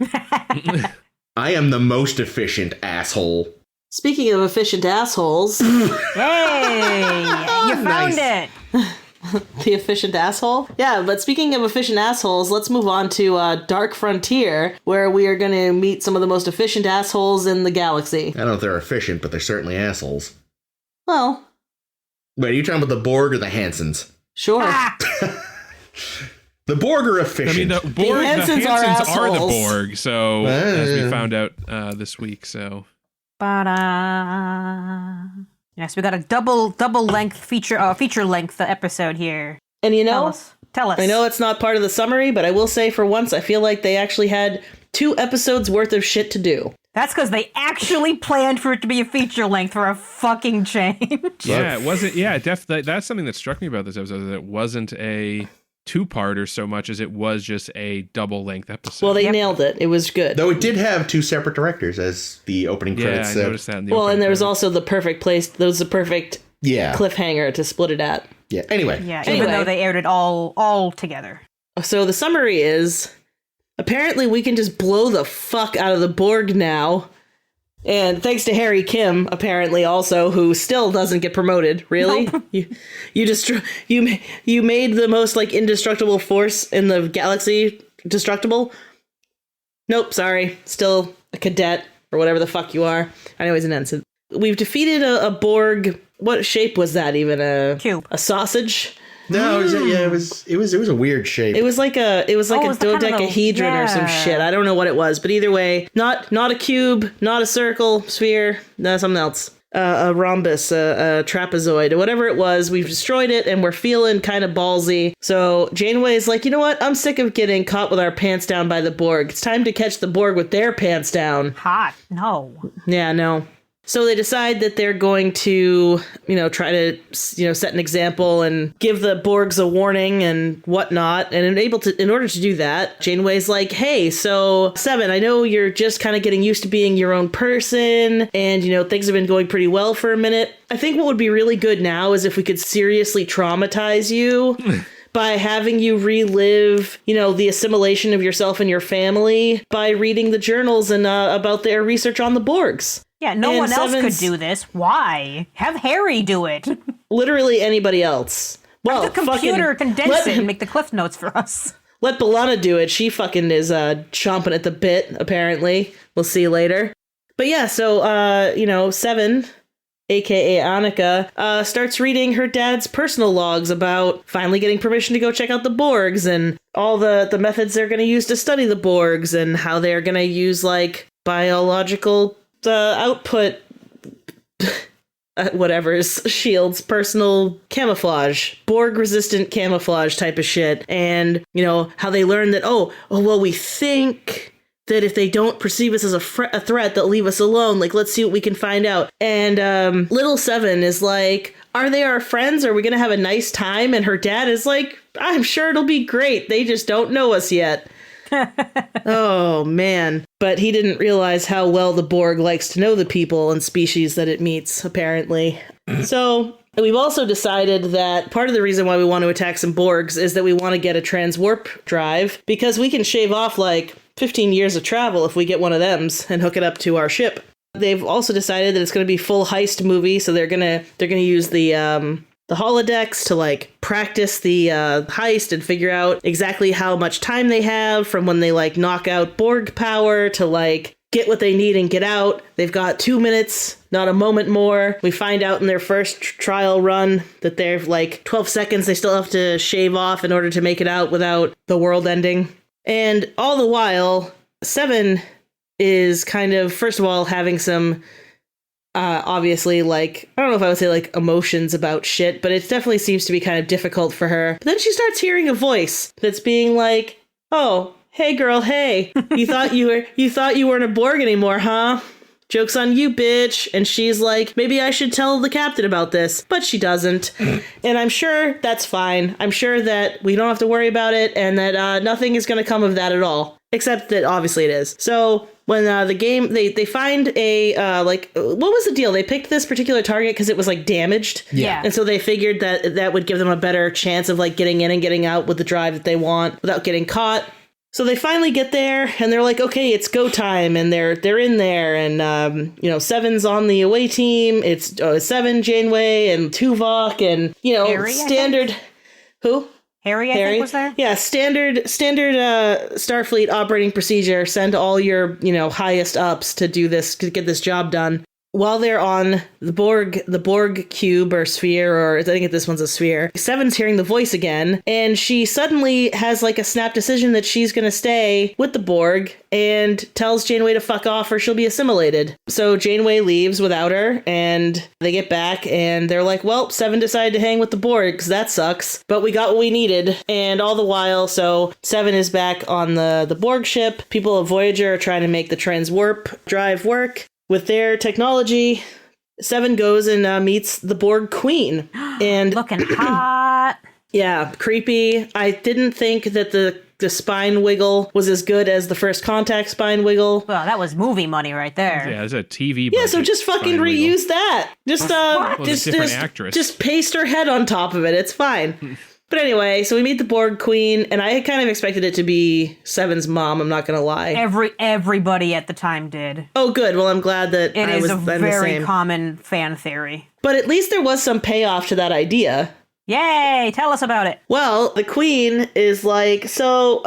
I am the most efficient asshole. Speaking of efficient assholes. Hey! You found it! The efficient asshole? Yeah, but speaking of efficient assholes, let's move on to Dark Frontier, where we are going to meet some of the most efficient assholes in the galaxy. I don't know if they're efficient, but they're certainly assholes. Well. Wait, are you talking about the Borg or the Hansons? Sure. The Borg are efficient. I mean, the Hansons are are the assholes. Borg, so as we found out this week, so. Yes, we got a double length feature length episode here. And you know, tell us. I know it's not part of the summary, but I will say for once, I feel like they actually had 2 episodes worth of shit to do. That's because they actually planned for it to be a feature length for a fucking change. Yeah, it wasn't. Yeah, definitely. That's something that struck me about this episode, that it wasn't a 2-parter so much as it was just a double-length episode. Well, they nailed it. It was good. Though it did have 2 separate directors, as the opening credits said. I noticed that in the well, and there was credits. also the perfect place. There was the perfect cliffhanger to split it at. Yeah. Anyway. Yeah, even though they aired it all together. So the summary is, apparently we can just blow the fuck out of the Borg now. And thanks to Harry Kim, apparently also, who still doesn't get promoted. Really? Nope. You made the most like indestructible force in the galaxy destructible? Nope, sorry. Still a cadet or whatever the fuck you are. I know he's an ensign. We've defeated a Borg. What shape was that even? A cube. A sausage? No, it was a weird shape. It was like a dodecahedron or some shit. I don't know what it was, but either way, not a cube, not a circle, sphere, no, something else. A rhombus, a trapezoid, whatever it was. We've destroyed it, and we're feeling kind of ballsy. So Janeway's like, you know what? I'm sick of getting caught with our pants down by the Borg. It's time to catch the Borg with their pants down. Hot. No. Yeah, no. So they decide that they're going to, try to, set an example and give the Borgs a warning and whatnot. And in order to do that, Janeway's like, hey, so Seven, I know you're just kind of getting used to being your own person and, things have been going pretty well for a minute. I think what would be really good now is if we could seriously traumatize you by having you relive, the assimilation of yourself and your family by reading the journals and about their research on the Borgs. Yeah, no one else could do this. Why? Have Harry do it. Literally anybody else. Well, the computer condense it and make the cliff notes for us. Let B'Elanna do it. She fucking is chomping at the bit, apparently. We'll see later. But yeah, so, Seven, a.k.a. Annika, starts reading her dad's personal logs about finally getting permission to go check out the Borgs and all the methods they're going to use to study the Borgs and how they're going to use, biological output, whatever's shields, personal camouflage, Borg resistant camouflage type of shit. And, how they learn that, we think that if they don't perceive us as a threat, they'll leave us alone. Like, let's see what we can find out. And little Seven is like, are they our friends? Are we going to have a nice time? And her dad is like, I'm sure it'll be great. They just don't know us yet. Oh, man. But he didn't realize how well the Borg likes to know the people and species that it meets, apparently. So we've also decided that part of the reason why we want to attack some Borgs is that we want to get a transwarp drive, because we can shave off like 15 years of travel if we get one of them and hook it up to our ship. They've also decided that it's going to be full heist movie, so they're gonna use the holodecks to like practice the heist and figure out exactly how much time they have from when they like knock out Borg power to like get what they need and get out. They've got 2 minutes, not a moment more. We find out in their first trial run that they're like 12 seconds they still have to shave off in order to make it out without the world ending. And all the while, Seven is kind of, first of all, having some, obviously, like, I don't know if I would say, like, emotions about shit, but it definitely seems to be kind of difficult for her. But then she starts hearing a voice that's being like, oh, hey, girl, hey, you thought you weren't a Borg anymore, huh? Joke's on you, bitch. And she's like, maybe I should tell the captain about this. But she doesn't. And I'm sure that's fine. I'm sure that we don't have to worry about it and that nothing is going to come of that at all. Except that obviously it is. So when the game, they find a, what was the deal? They picked this particular target because it was like damaged. Yeah. And so they figured that would give them a better chance of like getting in and getting out with the drive that they want without getting caught. So they finally get there, and they're like, okay, it's go time, and they're in there, and, Seven's on the away team. It's Seven, Janeway, and Tuvok, and, Harry, standard... Who? Harry, I think, was there? Yeah, standard Starfleet operating procedure. Send all your, highest ups to do this, to get this job done. While they're on the Borg cube or sphere, or I think this one's a sphere, Seven's hearing the voice again, and she suddenly has like a snap decision that she's going to stay with the Borg and tells Janeway to fuck off or she'll be assimilated. So Janeway leaves without her, and they get back and they're like, well, Seven decided to hang with the Borg because that sucks, but we got what we needed. And all the while, so Seven is back on the Borg ship. People of Voyager are trying to make the transwarp drive work. With their technology, Seven goes and meets the Borg Queen. And looking hot. Yeah, creepy. I didn't think that the spine wiggle was as good as the First Contact spine wiggle. Well, that was movie money right there. Yeah, it's a TV. Yeah, so just fucking reuse wiggle. That. Just different actress. Just paste her head on top of it. It's fine. But anyway, so we meet the Borg Queen, and I kind of expected it to be Seven's mom, I'm not going to lie. Everybody at the time did. Oh, good. Well, I'm glad that it I was a the same. very common fan theory. But at least there was some payoff to that idea. Yay! Tell us about it. Well, the Queen is like, so,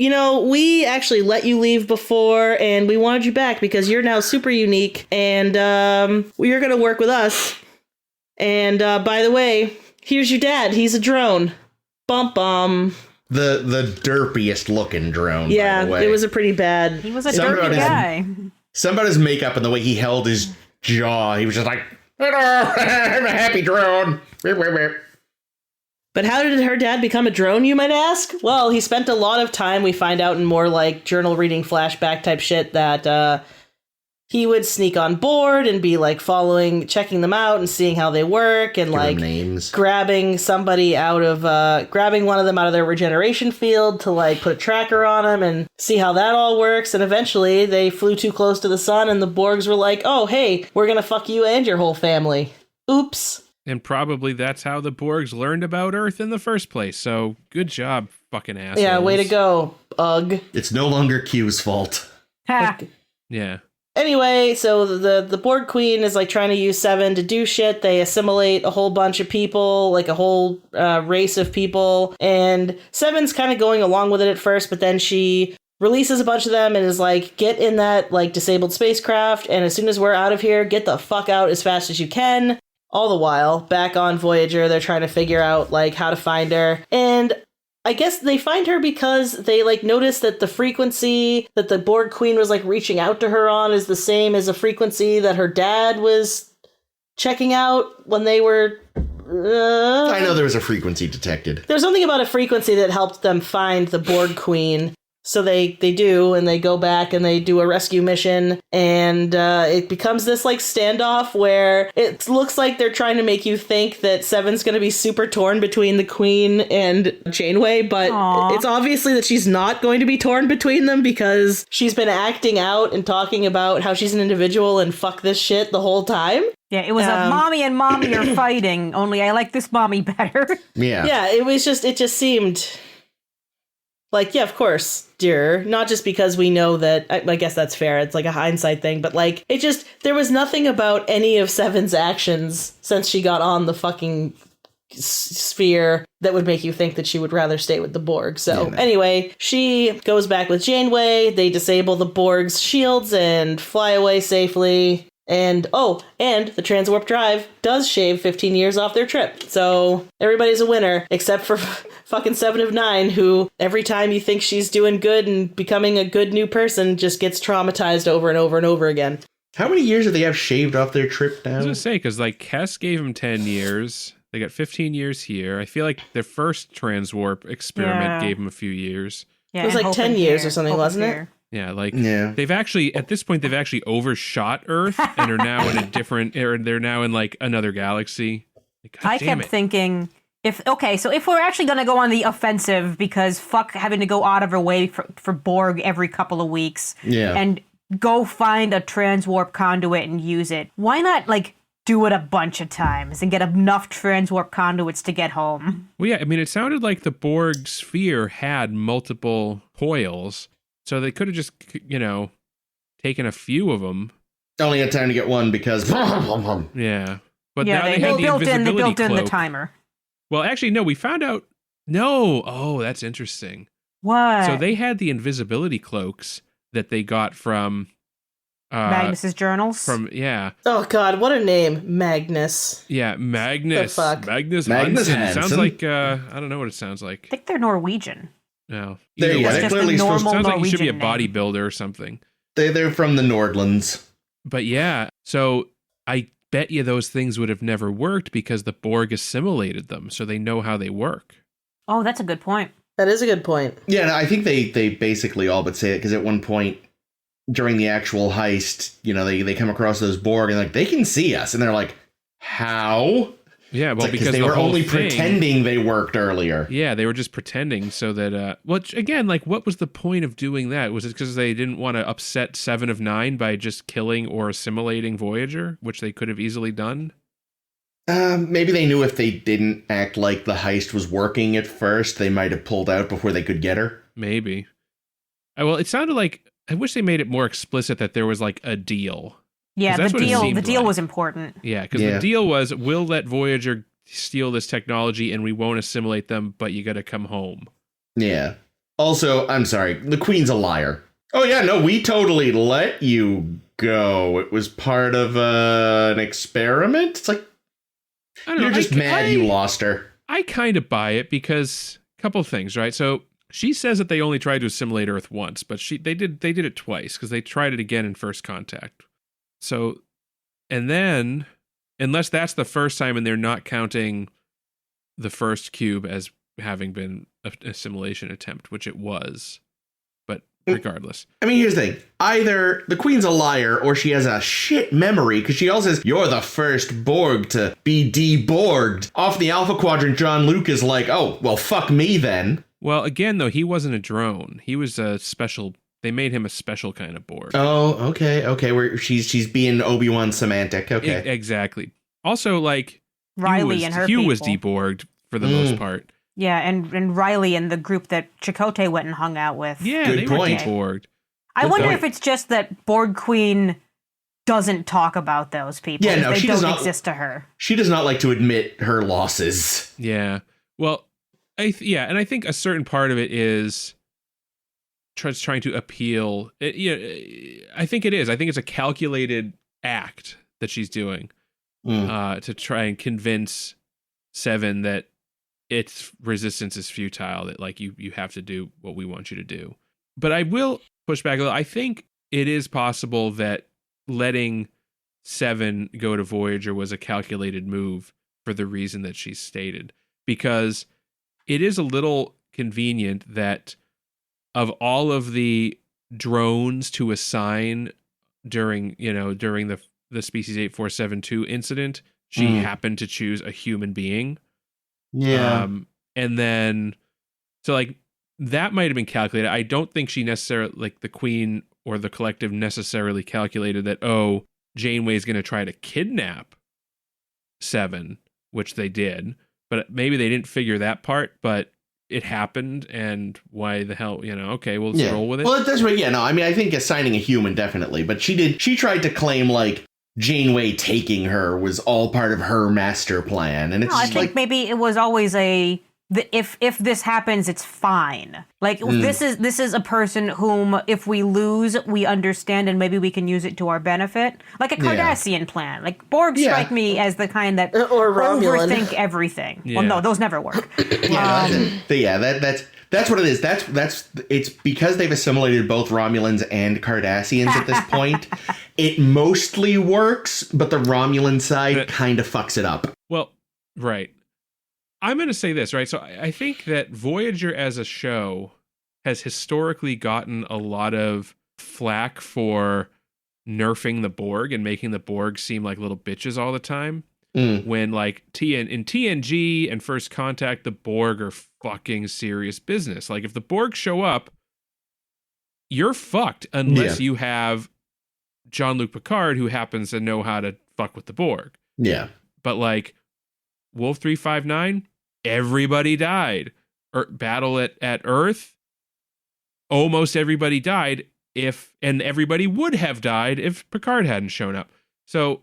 we actually let you leave before, and we wanted you back because you're now super unique, and you're going to work with us. And by the way, here's your dad. He's a drone. Bum bum. The derpiest looking drone. Yeah, by the way. It was a pretty bad. He was a derpy guy. Some about his makeup and the way he held his jaw. He was just like, hello, I'm a happy drone. But how did her dad become a drone, you might ask? Well, he spent a lot of time, we find out in more like journal reading flashback type shit, that he would sneak on board and be like checking them out and seeing how they work and like grabbing grabbing one of them out of their regeneration field to like put a tracker on them and see how that all works. And eventually they flew too close to the sun and the Borgs were like, oh, hey, we're going to fuck you and your whole family. Oops. And probably that's how the Borgs learned about Earth in the first place. So good job, fucking assholes. Yeah, way to go, Ugh. It's no longer Q's fault. Yeah. Anyway, so the Borg Queen is like trying to use Seven to do shit. They assimilate a whole bunch of people, like a whole race of people. And Seven's kind of going along with it at first, but then she releases a bunch of them and is like, get in that like disabled spacecraft. And as soon as we're out of here, get the fuck out as fast as you can. All the while, back on Voyager, they're trying to figure out like how to find her. And I guess they find her because they like notice that the frequency that the Borg Queen was like reaching out to her on is the same as a frequency that her dad was checking out when they were... I know there was a frequency detected. There's something about a frequency that helped them find the Borg Queen. So they do, and they go back and they do a rescue mission, and it becomes this like standoff where it looks like they're trying to make you think that Seven's going to be super torn between the Queen and Janeway, but it's obviously that she's not going to be torn between them because she's been acting out and talking about how she's an individual and fuck this shit the whole time. Yeah, it was a mommy and mommy are fighting, only I like this mommy better. Yeah, it just seemed like, yeah, of course, dear. Not just because we know that, I guess that's fair, it's like a hindsight thing, but like, there was nothing about any of Seven's actions since she got on the fucking sphere that would make you think that she would rather stay with the Borg. So anyway, she goes back with Janeway, they disable the Borg's shields and fly away safely. And the transwarp drive does shave 15 years off their trip. So everybody's a winner, except for fucking 7 of 9, who every time you think she's doing good and becoming a good new person, just gets traumatized over and over and over again. How many years do they have shaved off their trip now? I was going to say, because like Kess gave them 10 years. They got 15 years here. I feel like their first transwarp experiment gave them a few years. Yeah, it was like 10 years or something, wasn't it? Yeah, they've actually, at this point, they've actually overshot Earth and are now in a different, they're now in like another galaxy. I kept thinking, if we're actually going to go on the offensive because fuck having to go out of our way for Borg every couple of weeks and go find a transwarp conduit and use it, why not like do it a bunch of times and get enough transwarp conduits to get home? Well, yeah, I mean, it sounded like the Borg sphere had multiple coils. So they could have just, taken a few of them. Only had time to get one because... Yeah. But now they had the built invisibility in the timer. Well, actually, no, we found out... No. Oh, that's interesting. What? So they had the invisibility cloaks that they got from... Magnus's journals? Oh, God, what a name. Magnus. Yeah, Magnus. The fuck? Magnus Hansen. Sounds like... I don't know what it sounds like. I think they're Norwegian. No. There you go. It's just a normal sounds like he should be a Norwegian bodybuilder or something. They're from the Nordlands. But yeah, so I bet you those things would have never worked because the Borg assimilated them, so they know how they work. Oh, that's a good point. That is a good point. Yeah, no, I think they basically all but say it, because at one point during the actual heist, they come across those Borg and like, they can see us. And they're like, how? Yeah, well, because they were only pretending they worked earlier. Yeah, they were just pretending so that, again, like, what was the point of doing that? Was it because they didn't want to upset 7 of 9 by just killing or assimilating Voyager, which they could have easily done? Maybe they knew if they didn't act like the heist was working at first, they might have pulled out before they could get her. Maybe. Well, it sounded like, I wish they made it more explicit that there was, like, a deal. Yeah, the deal was important. Yeah, because the deal was, we'll let Voyager steal this technology and we won't assimilate them, but you got to come home. Yeah. Also, I'm sorry, the Queen's a liar. Oh yeah, no, we totally let you go. It was part of an experiment. It's like, you're just mad you lost her. I kind of buy it because a couple things, right? So she says that they only tried to assimilate Earth once, but they did it twice because they tried it again in First Contact. So, and then, unless that's the first time and they're not counting the first cube as having been an assimilation attempt, which it was, but regardless. I mean, here's the thing. Either the Queen's a liar or she has a shit memory, because she also says, you're the first Borg to be de-Borged. Off the Alpha Quadrant, John Luke is like, oh, well, fuck me then. Well, again, though, he wasn't a drone. He was a special... They made him a special kind of Borg. Oh, okay. Where she's being Obi-Wan semantic. Okay. Exactly. Also, like, Riley and her Hugh people was deborged for the most part. Yeah, and Riley and the group that Chakotay went and hung out with. Yeah, Good they point. were deborged. I wonder if it's just that Borg Queen doesn't talk about those people. Yeah, no, they she don't does not exist to her. She does not like to admit her losses. Yeah. Well, and I think a certain part of it is trying to appeal. I think it is. I think it's a calculated act that she's doing to try and convince Seven that its resistance is futile, that like you have to do what we want you to do. But I will push back a little. I think it is possible that letting Seven go to Voyager was a calculated move for the reason that she's stated, because it is a little convenient that of all of the drones to assign during the Species 8472 incident, she happened to choose a human being. Yeah. And then, so like that might have been calculated. I don't think she necessarily, like the Queen or the collective necessarily calculated that, oh, Janeway's going to try to kidnap Seven, which they did, but maybe they didn't figure that part, but it happened, and why the hell, okay, we'll just roll with it. Well, that's right. I mean, I think assigning a human, definitely, but she tried to claim, like, Janeway taking her was all part of her master plan, and it's I think maybe it was always if this happens, it's fine. Like this is a person whom if we lose, we understand, and maybe we can use it to our benefit, like a Cardassian plan. Like Borg strike me as the kind that or Romulan. overthink everything. Yeah. Well, no, those never work. That's what it is. It's because they've assimilated both Romulans and Cardassians at this point. It mostly works, but the Romulan side kind of fucks it up. Well, right. I'm going to say this, right? So I think that Voyager as a show has historically gotten a lot of flack for nerfing the Borg and making the Borg seem like little bitches all the time. When like in TNG and First Contact, the Borg are fucking serious business. Like if the Borg show up, you're fucked unless you have Jean-Luc Picard, who happens to know how to fuck with the Borg. Yeah. But like Wolf 359, everybody died. Battle at Earth, almost everybody died and everybody would have died if Picard hadn't shown up. So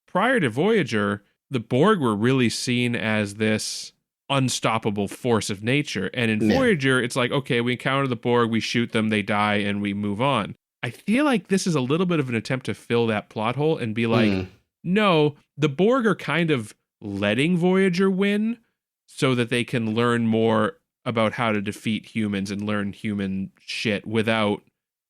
prior to Voyager, the Borg were really seen as this unstoppable force of nature. And in Voyager, it's like, okay, we encounter the Borg, we shoot them, they die, and we move on. I feel like this is a little bit of an attempt to fill that plot hole and be like, no, the Borg are kind of letting Voyager win so that they can learn more about how to defeat humans and learn human shit without...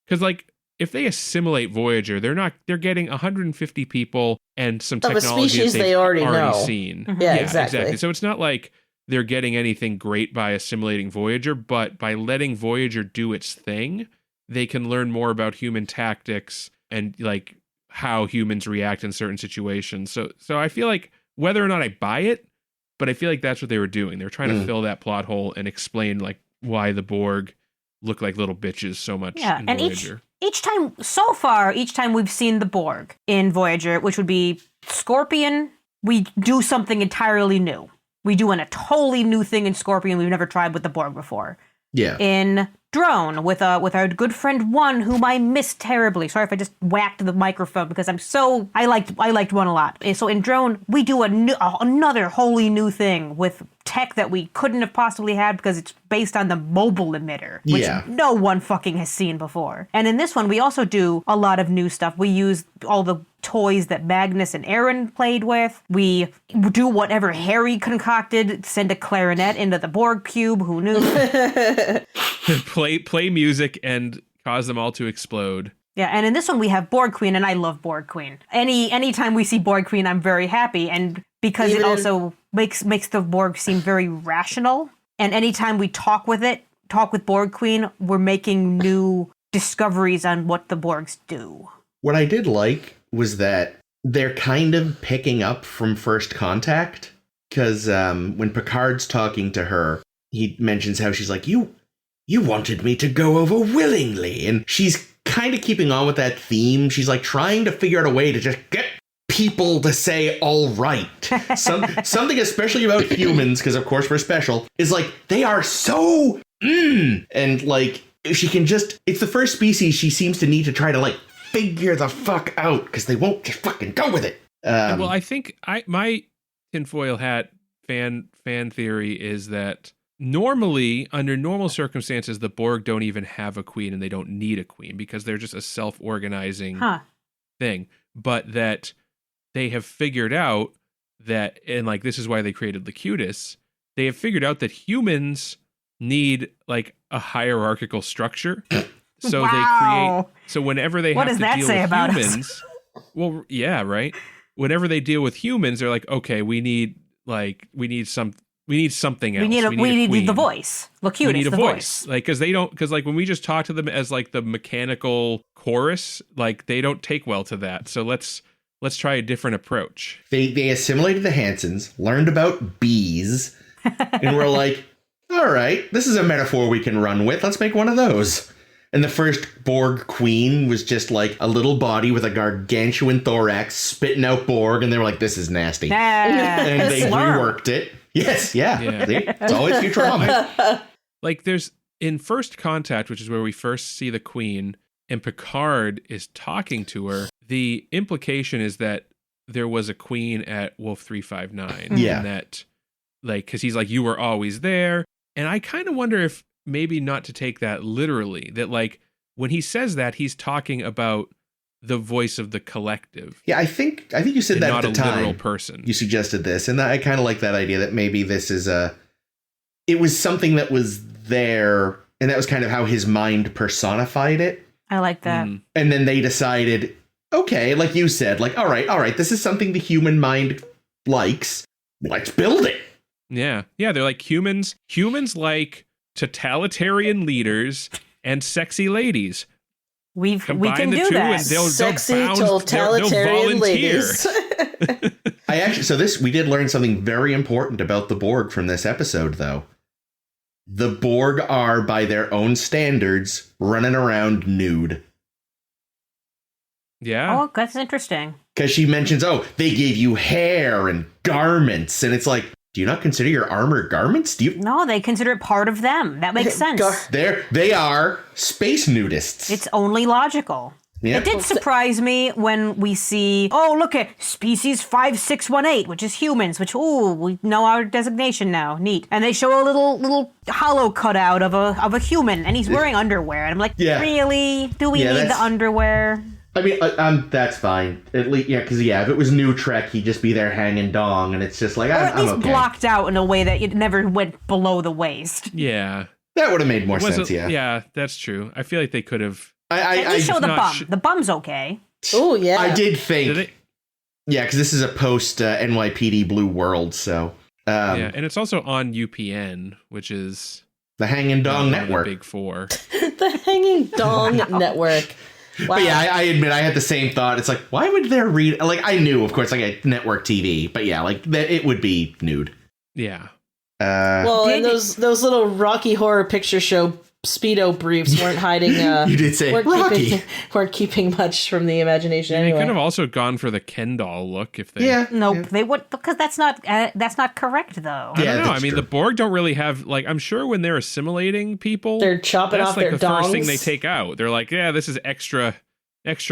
Because, like, if they assimilate Voyager, they're getting 150 people and some technology of a species they've they already know. seen. Mm-hmm. Yeah, exactly. So it's not like they're getting anything great by assimilating Voyager, but by letting Voyager do its thing, they can learn more about human tactics and like how humans react in certain situations. So I feel like whether or not I buy it, but I feel like that's what they were doing. They're trying to fill that plot hole and explain like why the Borg look like little bitches so much in Voyager. Each time we've seen the Borg in Voyager, which would be Scorpion, we do something entirely new. We do a totally new thing in Scorpion we've never tried with the Borg before. Yeah. In Drone, with our good friend One, whom I miss terribly. Sorry if I just whacked the microphone because I liked One a lot. So in Drone, we do another wholly new thing with tech that we couldn't have possibly had because it's based on the mobile emitter, which no one fucking has seen before. And in this one, we also do a lot of new stuff. We use all the toys that Magnus and Aaron played with. We do whatever Harry concocted, send a clarinet into the Borg cube, who knew? play music and cause them all to explode. Yeah, and in this one we have Borg Queen, and I love Borg Queen. Anytime we see Borg Queen, I'm very happy, and because it also makes the Borg seem very rational. And anytime we talk with Borg Queen, we're making new discoveries on what the Borgs do. What I did like was that they're kind of picking up from First Contact, because when Picard's talking to her, he mentions how she's like, you wanted me to go over willingly, and she's kind of keeping on with that theme. She's like trying to figure out a way to just get people to say all right. Something especially about humans, because of course we're special, is like they are so and like she can just, it's the first species she seems to need to try to like figure the fuck out because they won't just fucking go with it. Well, I think my tinfoil hat fan theory is that normally, under normal circumstances, the Borg don't even have a queen and they don't need a queen because they're just a self-organizing thing. But that they have figured out that, and like this is why they created Locutus, they have figured out that humans need like a hierarchical structure. So they create, so whenever they have to deal with humans, well, yeah, right. Whenever they deal with humans, they're like, okay, we need We need something else. We need queen. the voice. Locutus, we need a the voice. Like, because when we just talk to them as like the mechanical chorus, like they don't take well to that. So let's try a different approach. They assimilated the Hansons, learned about bees, and we're like, all right, this is a metaphor we can run with. Let's make one of those. And the first Borg Queen was just like a little body with a gargantuan thorax spitting out Borg, and they were like, this is nasty. And they reworked it. Yes, yeah. See? It's always Futurama. Like there's in First Contact, which is where we first see the Queen, and Picard is talking to her. The implication is that there was a Queen at Wolf 359. Yeah. And that, like, because he's like, you were always there. And I kind of wonder if maybe not to take that literally, that like when he says that, he's talking about the voice of the collective. Yeah, I think you said that not at the a time. literal person. You suggested this, and I kind of like that idea that maybe this is it was something that was there, and that was kind of how his mind personified it. I like that. And then they decided, okay, like you said, like, all right, this is something the human mind likes. Let's build it. Yeah. Yeah, they're like humans. Humans like totalitarian leaders and sexy ladies. We Combine can the do two that. and they'll Totalitarian ladies. We did learn something very important about the Borg from this episode, though. The Borg are, by their own standards, running around nude. Yeah. Oh, that's interesting. Because she mentions, they gave you hair and garments. And it's like, do you not consider your armor garments? No, they consider it part of them. That makes sense. They are space nudists. It's only logical. Yeah. It did surprise me when we see, look at species 5618, which is humans, which, we know our designation now. Neat. And they show a little hollow cutout of a human, and he's wearing underwear. And I'm like, really? Do we need the underwear? I mean, that's fine. At least, because if it was New Trek, he'd just be there hanging dong, and it's just like, or at least okay. blocked out in a way that it never went below the waist. Yeah. That would have made more sense, yeah. Yeah, that's true. I feel like they could have... I show the bum. The bum's okay. Oh, yeah. I did think... Yeah, because this is a post-NYPD Blue World, so... yeah, and it's also on UPN, which is... The Hanging Dong Network. The Big Four. The Hanging Dong Network. Wow. But yeah, I admit I had the same thought. It's like, why would there read... Like, I knew, of course, like a network TV, but yeah, like, it would be nude. Yeah. And those little Rocky Horror Picture Show Speedo briefs weren't hiding... you did say Rocky. Weren't keeping much from the imagination anyway. They could have also gone for the Ken doll look if they... Yeah. Nope, they would... Because that's not correct, though. I don't know. I mean, the Borg don't really have... Like, I'm sure when they're assimilating people... They're chopping off their dongs. That's like the first thing they take out. They're like, yeah, this is extra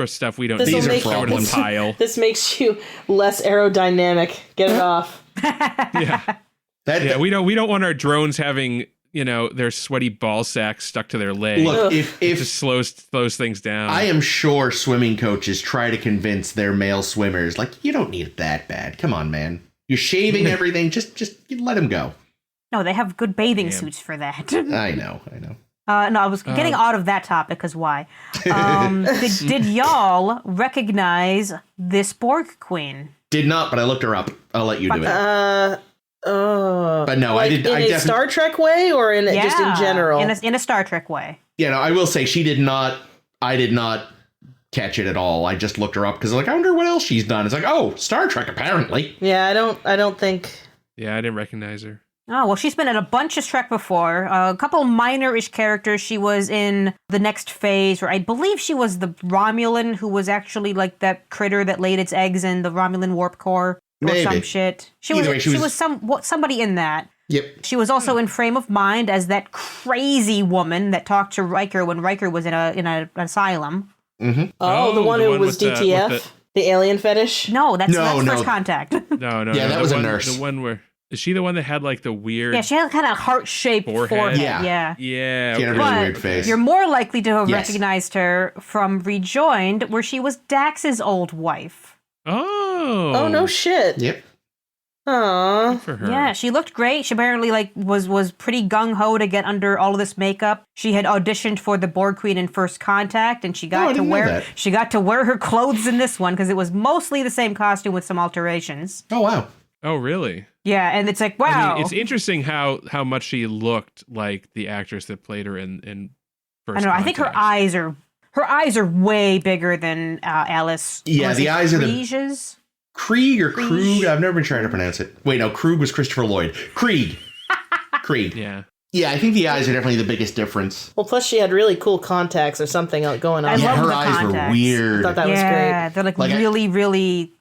stuff we don't need. These are throw it in the pile. This makes you less aerodynamic. Get it off. Yeah. We don't want our drones having... their sweaty ball sacks stuck to their leg. Look, if it just slows things down. I am sure swimming coaches try to convince their male swimmers, like, you don't need it that bad. Come on, man. You're shaving everything. Just let him go. No, they have good bathing suits for that. I know. No, I was getting out of that topic, because why? Did y'all recognize this Borg Queen? Did not, but I looked her up. I'll let you do it. But no, like I did. In a Star Trek way, or just in general? In a Star Trek way. I will say she did not. I did not catch it at all. I just looked her up because I'm like, I wonder what else she's done. It's like, Star Trek apparently. Yeah, I don't think. Yeah, I didn't recognize her. Oh, well, she's been in a bunch of Trek before. A couple minor-ish characters. She was in The Next Phase, where I believe she was the Romulan who was actually like that critter that laid its eggs in the Romulan warp core. Or some shit. She was somebody in that. Yep. She was also in Frame of Mind as that crazy woman that talked to Riker when Riker was in an asylum. Mm-hmm. The one who was DTF? The alien fetish? No, that's First Contact. No. Yeah, that was a nurse. The one where... Is she the one that had like the weird... Yeah, she had kind of heart-shaped forehead. Yeah. She had a really weird face. You're more likely to have recognized her from Rejoined, where she was Dax's old wife. Oh, no shit. Yep. Aww. For her. Yeah, she looked great. She apparently was pretty gung-ho to get under all of this makeup. She had auditioned for the Borg Queen in First Contact, and she got to wear her clothes in this one because it was mostly the same costume with some alterations. Oh wow. Oh, really? Yeah, and it's like, wow. I mean, it's interesting how much she looked like the actress that played her in First I don't know. I think her eyes are way bigger than Alice. Yeah, the eyes are Kriege's? Krieg or Krug. I've never been trying to pronounce it. Wait, no, Krug was Christopher Lloyd. Krieg. Yeah. Yeah, I think the eyes are definitely the biggest difference. Well, plus she had really cool contacts or something going on. I love her the eyes contacts. were weird. I thought that was great. Yeah, they're like really, really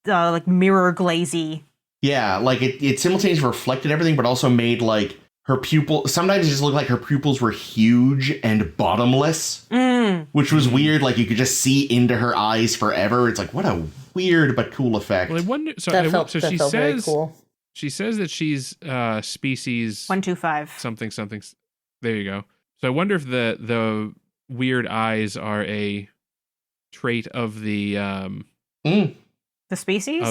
like mirror glazy. Yeah, like it simultaneously reflected everything, but also made like her pupil. Sometimes it just looked like her pupils were huge and bottomless, which was weird. Like you could just see into her eyes forever. It's like, what a weird but cool effect. Well, I wonder. So, That felt she very says cool. she says that she's species 125 something. There you go. So I wonder if the weird eyes are a trait of the species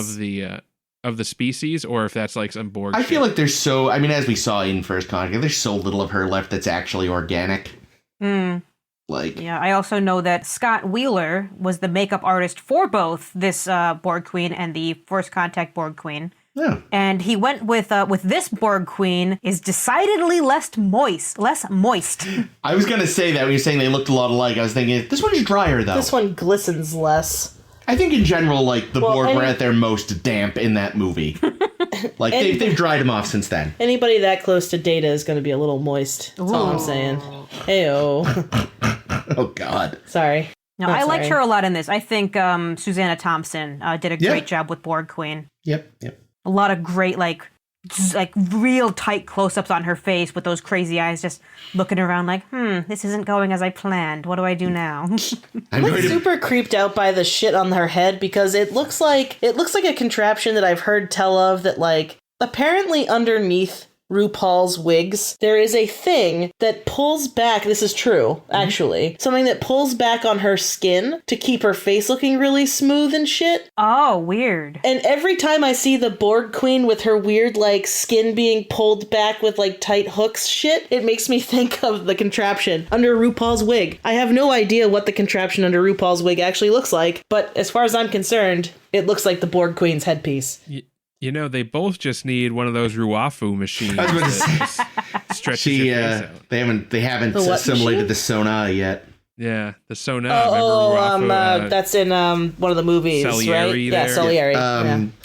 of the species, or if that's like some Borg. I feel like there's so. I mean, as we saw in First Contact, there's so little of her left that's actually organic. Like, yeah, I also know that Scott Wheeler was the makeup artist for both this Borg Queen and the First Contact Borg Queen. yeah. And he went with this Borg Queen is decidedly less moist. I was gonna say that when you're saying they looked a lot alike. I was thinking this one's drier though. This one glistens less. I think in general, like the Borg were any- at their most damp in that movie. Like they've dried them off since then. Anybody that close to Data is going to be a little moist. That's all I'm saying. Heyo. Oh God. Sorry. No, I liked her a lot in this. I think Susanna Thompson did a great job with Borg Queen. Yep. A lot of great, like real tight close-ups on her face with those crazy eyes, just looking around like, this isn't going as I planned. What do I do now? I'm I'm going to. super creeped out by the shit on her head because it looks like a contraption that I've heard tell of that, like, apparently underneath RuPaul's wigs, there is a thing that pulls back. This is true, actually. Something that pulls back on her skin to keep her face looking really smooth and shit. Oh, weird. And every time I see the Borg Queen with her weird, like, skin being pulled back with, like, tight hooks shit, it makes me think of the contraption under RuPaul's wig. I have no idea what the contraption under RuPaul's wig actually looks like, but as far as I'm concerned, it looks like the Borg Queen's headpiece. You know, they both just need one of those Ruafu machines. I was about to say. That stretches your face out. They haven't The what assimilated machine? the Sona yet. Yeah, the Sona. That's in one of the movies, Salieri right? there. Yeah, Salieri.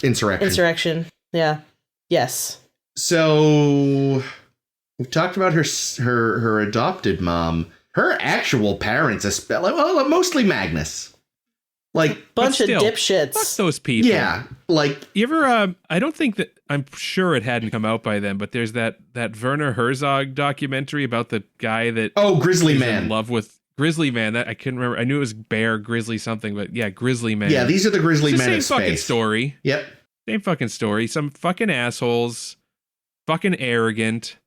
Insurrection. Insurrection. Yeah. Yes. So we've talked about her adopted mom. Her actual parents, mostly Magnus. Like Bunch of still, dipshits. Fuck those people. Yeah, like You ever? I don't think that. I'm sure it hadn't come out by then, but there's that Werner Herzog documentary about the guy that Grizzly is Man. in love with Grizzly Man. That I couldn't remember. I knew it was Bear Grizzly something, but yeah, Grizzly Man. Yeah, these are the Grizzly It's the Men same of fucking space. story. Yep. Same fucking story. Some fucking assholes, fucking arrogant,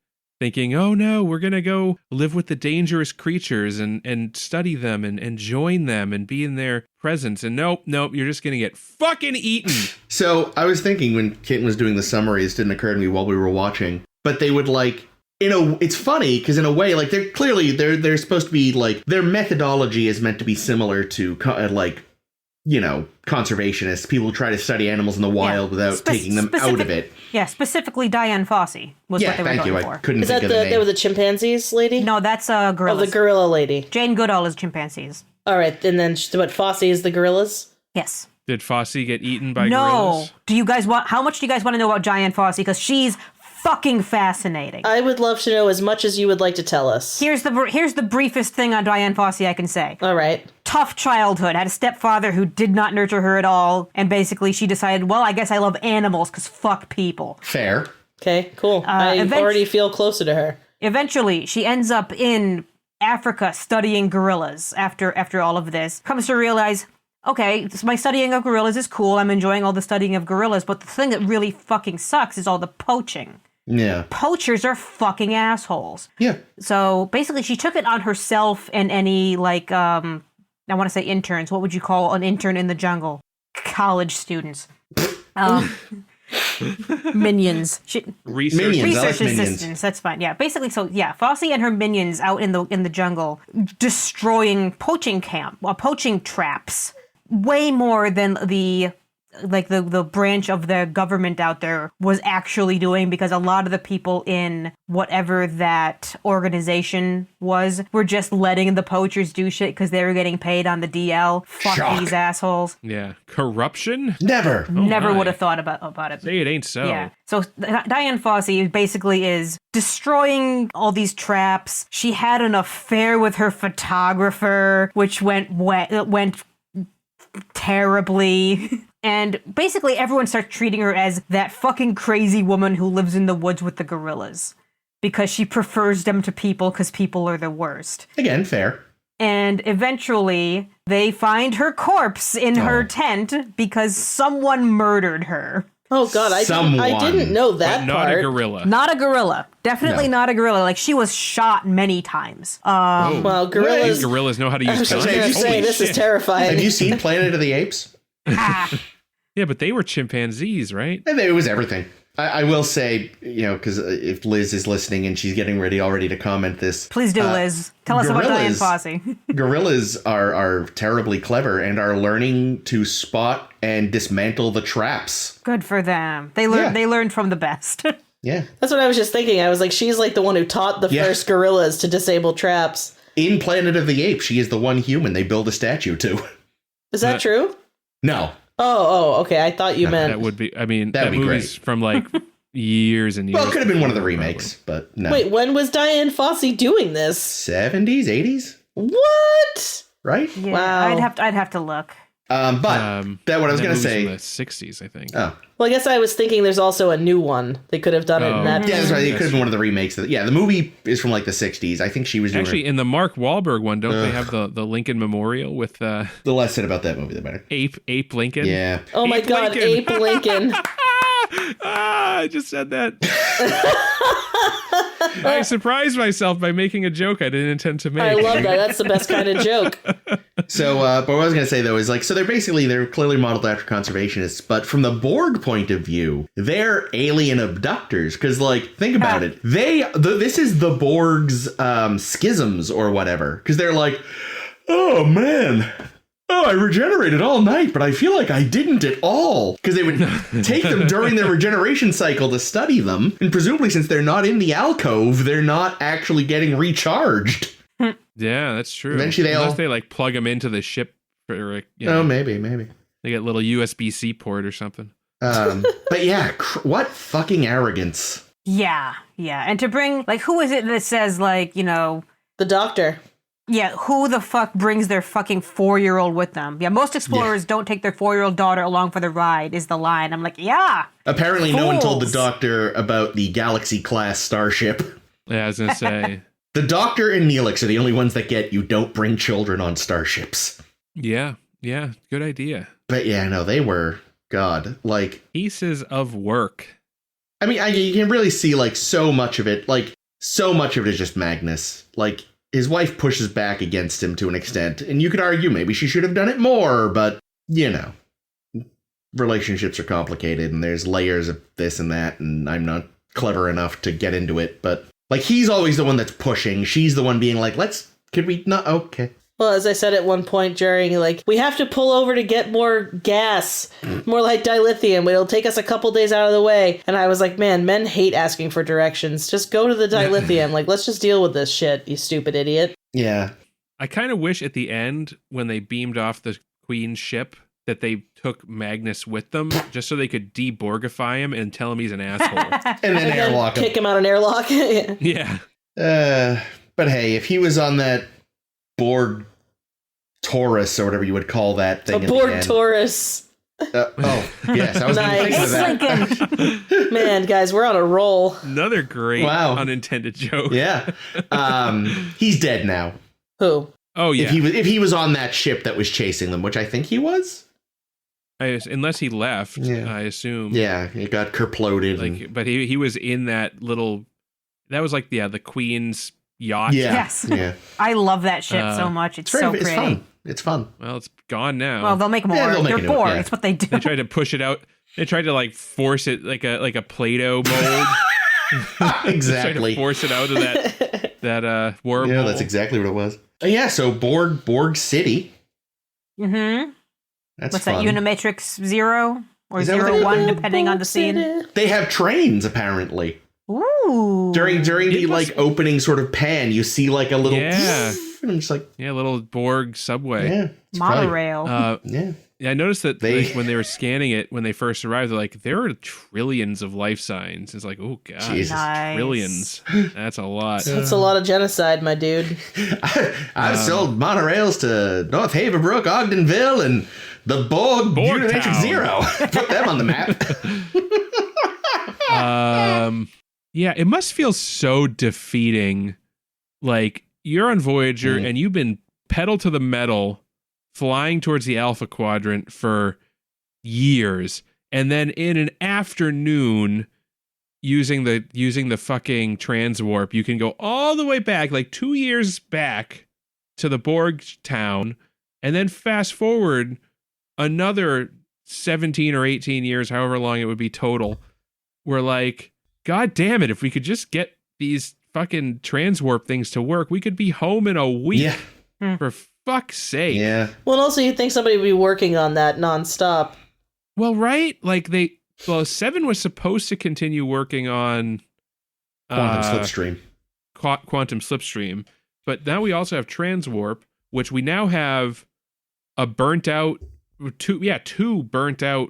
thinking, oh no, we're gonna go live with the dangerous creatures and study them and join them and be in their presence. And nope, you're just gonna get fucking eaten. So I was thinking when Kitten was doing the summary, this didn't occur to me while we were watching, but they would like, it's funny because in a way, like they're supposed to be like, their methodology is meant to be similar to conservationists, people who try to study animals in the wild without taking them out of it. Yeah, specifically Dian Fossey was what they were going for. I couldn't Is think that of the name. they were the chimpanzees lady? No, that's Oh, gorillas. the gorilla lady. Jane Goodall is chimpanzees. All right, and then what? Fossey is the gorillas. Yes. Did Fossey get eaten by No. gorillas? Do you guys want? How much do you guys want to know about Dian Fossey? Because she's fucking fascinating. I would love to know as much as you would like to tell us. Here's the briefest thing on Dian Fossey I can say. All right. Tough childhood. Had a stepfather who did not nurture her at all, and basically she decided, well, I guess I love animals because fuck people. Fair. Okay, cool. I already feel closer to her. Eventually, she ends up in Africa studying gorillas after all of this. Comes to realize, okay, my studying of gorillas is cool. I'm enjoying all the studying of gorillas, but the thing that really fucking sucks is all the poaching. Yeah. Poachers are fucking assholes. Yeah. So basically, she took it on herself and any, like, I want to say interns. What would you call an intern in the jungle? College students. Minions. Research. Minions. I like Research minions. assistants. That's fine. Yeah. Basically, so yeah, Fossey and her minions out in the jungle destroying poaching traps. Way more than the like the branch of the government out there was actually doing, because a lot of the people in whatever that organization was were just letting the poachers do shit because they were getting paid on the DL. Fuck Shock. these assholes. Yeah. Corruption? Never. Never my. would have thought about it. Say it ain't so. Yeah. So Dian Fossey basically is destroying all these traps. She had an affair with her photographer, which went terribly. And basically everyone starts treating her as that fucking crazy woman who lives in the woods with the gorillas, because she prefers them to people because people are the worst. Again, fair. And eventually they find her corpse in her tent because someone murdered her. Oh God, I didn't know that But not part. a gorilla. Not a gorilla. Definitely No. not a gorilla. Like, she was shot many times. Well, gorillas. Gorillas know how to use I was guns. going to Holy say, this is shit. terrifying. Have you seen Planet of the Apes? Yeah, but they were chimpanzees, right? And it was everything. I will say, because if Liz is listening and she's getting ready already to comment this. Please do, Liz. Tell us about Dian gorillas- Fossey. Gorillas are terribly clever and are learning to spot and dismantle the traps. Good for them. They learned from the best. Yeah. That's what I was just thinking. I was like, she's like the one who taught the first gorillas to disable traps. In Planet of the Apes, she is the one human they build a statue to. Is that true? No. Oh, okay. I thought you meant. That would be, I mean, That'd that be movie's from like years and years. Well, it could have been one of the before, remakes, but no. Wait, when was Dian Fossey doing this? 70s, 80s, What? right? Yeah, Wow. I'd have to look. But that what I was that going to movie's say. from the 60s, I think. Oh, Well, I guess I was thinking there's also a new one. They could have done it in that. yeah, that's right. It Yes. could have been one of the remakes. The movie is from like the 60s. I think she was doing Actually, in the Mark Wahlberg one, don't they have the Lincoln Memorial with the less said about that movie, the better. Ape Lincoln? Yeah. Oh my Ape God, Lincoln. Ape Lincoln. I just said that. I surprised myself by making a joke I didn't intend to make. I love that. That's the best kind of joke. So, but what I was going to say, though, is like, so they're clearly modeled after conservationists, but from the Borg point of view, they're alien abductors. Because, like, think about it. This is the Borg's schisms or whatever. Because they're like, oh, man. Oh, I regenerated all night, but I feel like I didn't at all. Because they would take them during their regeneration cycle to study them. And presumably, since they're not in the alcove, they're not actually getting recharged. Yeah, that's true. Eventually Unless they like plug them into the ship for like, Maybe. they get a little USB-C port or something. But yeah, what fucking arrogance. Yeah. And to bring, like, who is it that says, like, The doctor. yeah, who the fuck brings their fucking 4-year-old with them? Yeah, most explorers don't take their 4-year-old daughter along for the ride, is the line. I'm like, yeah. Apparently no one told the Fools. doctor about the Galaxy-class starship. Yeah, I was going to say. The doctor and Neelix are the only ones that get you don't bring children on starships. Yeah, good idea. But yeah, no, they were, God, like... Pieces of work. I mean, you can really see, like, so much of it is just Magnus. Like, his wife pushes back against him to an extent, and you could argue maybe she should have done it more, but, relationships are complicated, and there's layers of this and that, and I'm not clever enough to get into it, but, like, he's always the one that's pushing. She's the one being like, could we not? Okay. Well, as I said at one point during, like, we have to pull over to get more gas, more like dilithium. It'll take us a couple days out of the way. And I was like, man, men hate asking for directions. Just go to the dilithium. Like, let's just deal with this shit, you stupid idiot. Yeah. I kind of wish at the end, when they beamed off the Queen's ship, that they took Magnus with them, just so they could de-Borgify him and tell him he's an asshole. And then airlock him. Kick him out an airlock. Yeah. Yeah. But hey, if he was on that Borg Taurus or whatever you would call that thing. A Borg Taurus. Yes, I was Nice. thinking of that. Lincoln. Man, guys, we're on a roll. Another great unintended joke. Yeah. He's dead now. Who? Oh, yeah. If he was on that ship that was chasing them, which I think he was. Unless he left, Yeah. I assume. Yeah, he got kerploded. Like, but he was in that little. That was like the Queen's yacht. Yeah. Yes. Yeah. I love that ship so much. It's so pretty. It's fun. It's fun. Well, it's gone now. Well, they'll make more. Yeah, they'll make They're a new one, poor. yeah. It's what they do. They tried to push it out. They tried to like force it like a Play-Doh mold. Exactly. Tried to force it out of that wormhole. Yeah, that's exactly what it was. Yeah, so Borg City. Mm-hmm. That's What's fun. that, Unimatrix 0? Or Is that 0 right? 1, depending on the scene? They have trains, apparently. Ooh. During the opening sort of pan, you see like a little Yeah. and I'm just like, Yeah, little Borg subway. yeah, it's Monorail. yeah. Yeah, I noticed that when they were scanning it, when they first arrived, they're like, there are trillions of life signs. It's like, oh, God. Jesus. Nice. Trillions. That's a lot. That's a lot of genocide, my dude. I've sold monorails to North Haverbrook, Ogdenville, and the Borg Unimatrix Town. 0. Put them on the map. Yeah, it must feel so defeating. Like, you're on Voyager and you've been pedal to the metal flying towards the Alpha Quadrant for years, and then in an afternoon using the fucking transwarp, you can go all the way back, like 2 years back to the Borg town, and then fast forward another 17 or 18 years, however long it would be total. We're like, God damn it, if we could just get these fucking transwarp things to work, we could be home in a week. Yeah. For fuck's sake. Yeah. Well, and also you'd think somebody would be working on that nonstop. Well, right? Like Seven was supposed to continue working on Quantum Slipstream. Quantum Slipstream, but now we also have Transwarp, which we now have two burnt out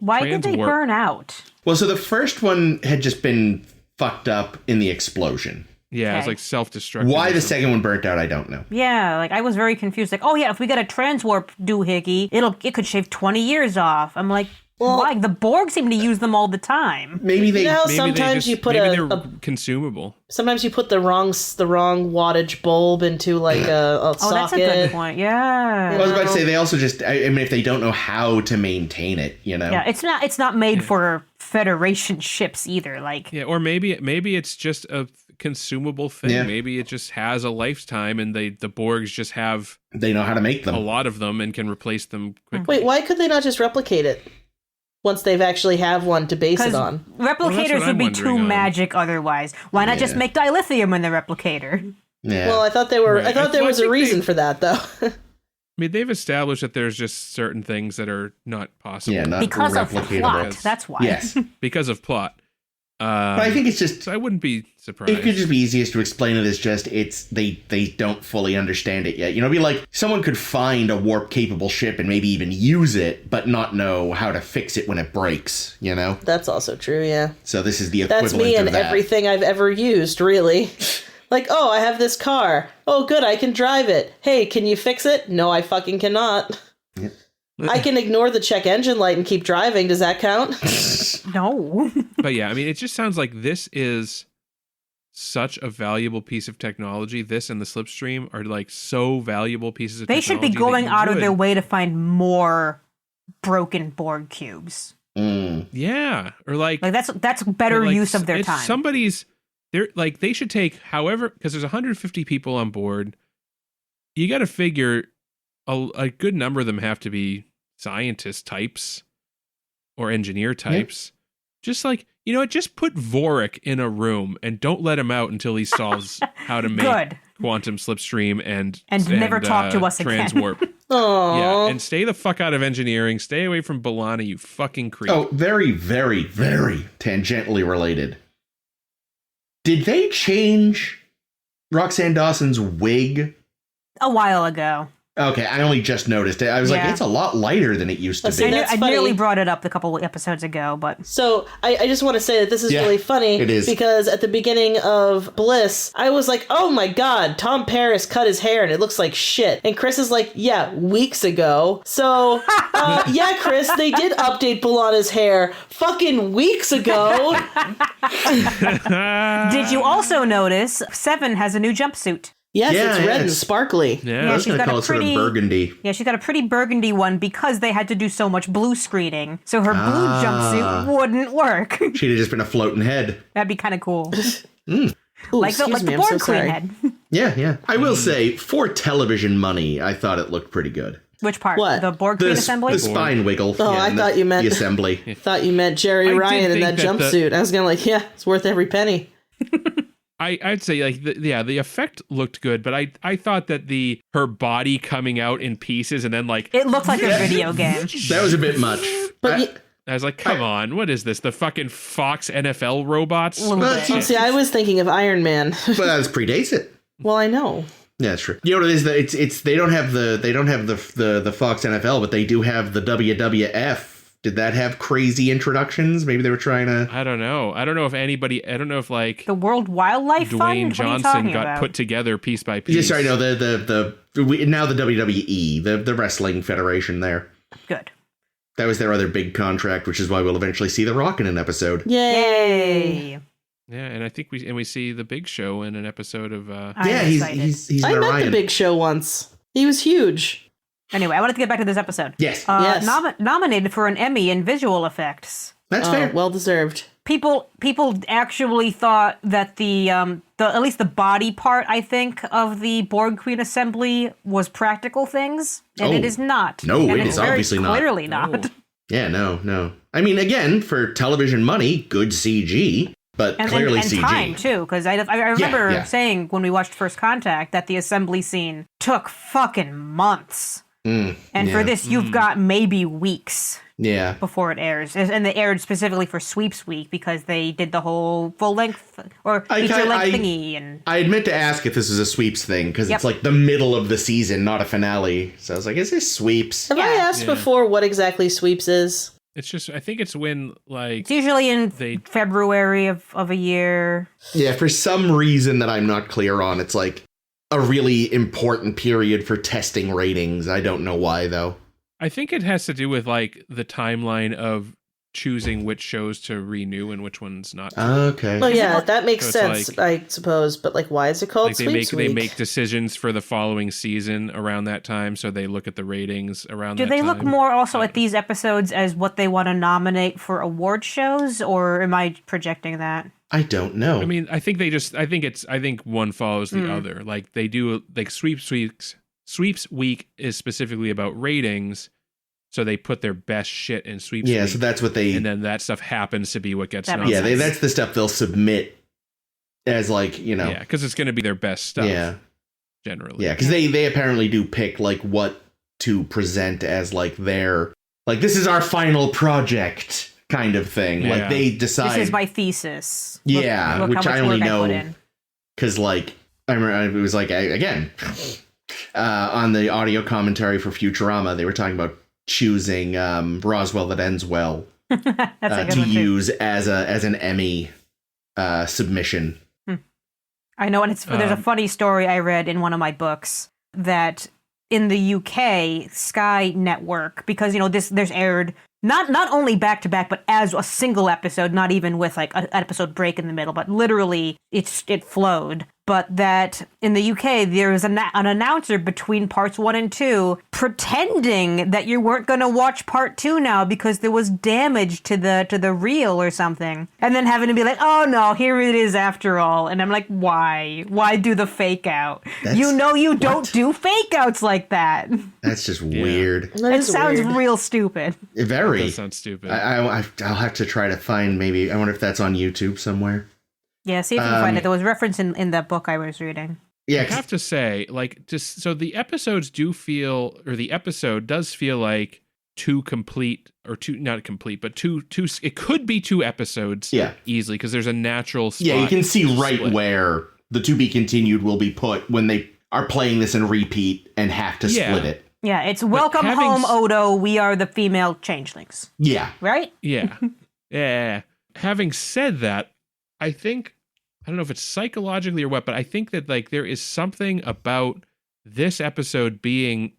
Why Transwarp. did they burn out? Well, so the first one had just been fucked up in the explosion. Yeah, it was Okay. like self-destructive. Why or the something. second one burnt out, I don't know. Yeah, like I was very confused. Like, oh yeah, if we get a transwarp doohickey, it could shave 20 years off. I'm like, Well- why? The Borg seem to use them all the time. Maybe they... You know, Maybe they sometimes just- you put maybe they're consumable. sometimes you put the wrong wattage bulb into like a Oh, that's a socket. good point. Yeah. I was about to say, they also just... I mean, if they don't know how to maintain it, you know? Yeah, it's not made for Federation ships either. Like, Yeah, or maybe it's just a consumable thing. Yeah. Maybe it just has a lifetime, and the Borgs just have They know how to make a them. lot of them and can replace them quickly. Wait, why could they not just replicate it once they've actually have one to base it because on? replicators what would be I'm too wondering on. magic otherwise. Why not just Yeah. make dilithium in the replicator? Yeah. Well, I thought they were. Right. I thought there Well, I was a think reason they- for that, though. I mean, they've established that there's just certain things that are not possible. yeah, not Because of replicatable. plot. That's why. Yes. Because of plot. But I think it's just... So I wouldn't be surprised. It could just be easiest to explain it as just they don't fully understand it yet. You know, it'd be like someone could find a warp capable ship and maybe even use it, but not know how to fix it when it breaks, you know? That's also true. Yeah, So this is the equivalent that's me of and that. everything I've ever used. Really. Like, oh, I have this car. Oh, good, I can drive it. Hey, can you fix it? No, I fucking cannot. I can ignore the check engine light and keep driving. Does that count? No. But yeah, I mean, it just sounds like this is such a valuable piece of technology. This and the Slipstream are like so valuable pieces of They technology. should be going that out of would- their way to find more broken Borg cubes. Yeah, or like That's better like, use of their it's time. They're like, they should take however, because there's 150 people on board. You got to figure a good number of them have to be scientist types or engineer types. Just like, you know what, just put Vorik in a room and don't let him out until he solves how to make Good. quantum slipstream and never talk to us again. transwarp. Oh, Yeah, and stay the fuck out of engineering. Stay away from B'Elanna, you fucking creep. Oh, very, very, very tangentially related. Did they change Roxanne Dawson's wig? A while ago. Okay, I only just noticed it. I was like, Yeah. it's a lot lighter than it used to See, be. that's I funny. nearly brought it up a couple episodes ago, but So I just want to say that this is Yeah, really funny it is. because at the beginning of Bliss, I was like, oh my God, Tom Paris cut his hair and it looks like shit. And Chris is like, yeah, weeks ago. So yeah, Chris, they did update B'Elanna's hair fucking weeks ago. did you also notice Seven has a new jumpsuit? Yes, Yeah, it's yeah, red and it's- sparkly. Yeah. I was she's going to got call a it sort of pretty- burgundy. Yeah, she's got a pretty burgundy one because they had to do so much blue screening, so her blue jumpsuit wouldn't work. She'd have just been a floating head. That'd be kind of cool. Ooh, like excuse the me, I'm Borg so Queen sorry. head. Yeah, yeah. I will say, for television money, I thought it looked pretty good. Which part? What? The Borg Queen assembly? The spine wiggle. Oh, I and thought you meant- the assembly. Thought you meant Jerry I did Ryan in that think that jumpsuit. I was gonna like, yeah, it's worth every penny. I'd say like the effect looked good, but I thought that her body coming out in pieces and then like it looked like a video game. That was a bit much. But I was like, come on, what is this? The fucking Fox NFL robots? see, I was thinking of Iron Man. But that predates it. Well, I know. Yeah, that's true. You know what it is? That it's they don't have the Fox NFL, but they do have the WWF. Did that have crazy introductions? Maybe they were trying to. I don't know. I don't know if like the World Wildlife Dwayne Fund? Johnson got put together piece by piece. Yeah, sorry, no, now the WWE, the Wrestling Federation there. Good. That was their other big contract, which is why we'll eventually see The Rock in an episode. Yay! Yeah, and I think we see the Big Show in an episode of. Yeah, he's I met the Big Show once. He was huge. Anyway, I wanted to get back to this episode. Yes. Yes. Nominated for an Emmy in visual effects. That's fair. Well deserved. People actually thought that the at least the body part, I think, of the Borg Queen assembly was practical things, and it is not. No, and it is obviously not. Clearly not. No. Yeah, no. I mean, again, for television money, good CG, but clearly and CG. time too, because I remember saying when we watched First Contact that the assembly scene took fucking months. And for this, you've got maybe weeks before it airs. And they aired specifically for Sweeps Week because they did the whole full-length or feature-length thingy. And I admit to ask if this is a Sweeps thing because it's like the middle of the season, not a finale. So I was like, is this Sweeps? Have I asked before what exactly Sweeps is? It's just, I think it's when, like... It's usually in February of a year. Yeah, for some reason that I'm not clear on, it's like a really important period for testing ratings. I don't know why, though. I think it has to do with, like, the timeline of choosing which shows to renew and which ones not to. Okay. Well, yeah, that makes so sense, I suppose. But, like, why is it called Sweeps Week? They make decisions for the following season around that time, so they look at the ratings around that time. Do they look more also at these episodes as what they want to nominate for award shows, or am I projecting that? I don't know. I mean, I think one follows the other. Like they do, like Sweeps Week is specifically about ratings, so they put their best shit in Sweeps Week. Yeah, so that's what they, and then that stuff happens to be what gets nominated. Yeah, that's the stuff they'll submit as like, you know. Yeah, because it's going to be their best stuff. Yeah, generally. Yeah, because they apparently do pick like what to present as like their, like, this is our final project kind of thing. Yeah. Like they decide, this is my thesis. Yeah, look which I only know because like I remember it was like again on the audio commentary for Futurama, they were talking about choosing Roswell That Ends Well to use as an Emmy submission. I know, and there's a funny story I read in one of my books that in the UK Sky Network, because there's aired not only back to back, but as a single episode, not even with like an episode break in the middle, but literally it flowed. But that in the UK, there was an announcer between parts 1 and 2 pretending that you weren't going to watch part 2 now because there was damage to the reel or something. And then having to be like, oh no, here it is after all. And I'm like, why? Why do the fake out? You don't do fake outs like that. That's just weird. It sounds real stupid. Very. That sounds stupid. I'll have to try to find, maybe, I wonder if that's on YouTube somewhere. Yeah, see if you can find it. There was reference in that book I was reading. Yeah, I have to say, like, just so the episodes do feel, or the episode does feel like not complete, but two. It could be 2 episodes. Yeah, easily, because there's a natural spot. Yeah, you can see right split. where the to be continued will be put when they are playing this in repeat and have to split it. Yeah, it's welcome home, Odo. We are the female changelings. Yeah, right. Yeah, yeah. Having said that, I think. I don't know if it's psychologically or what, but I think that like there is something about this episode being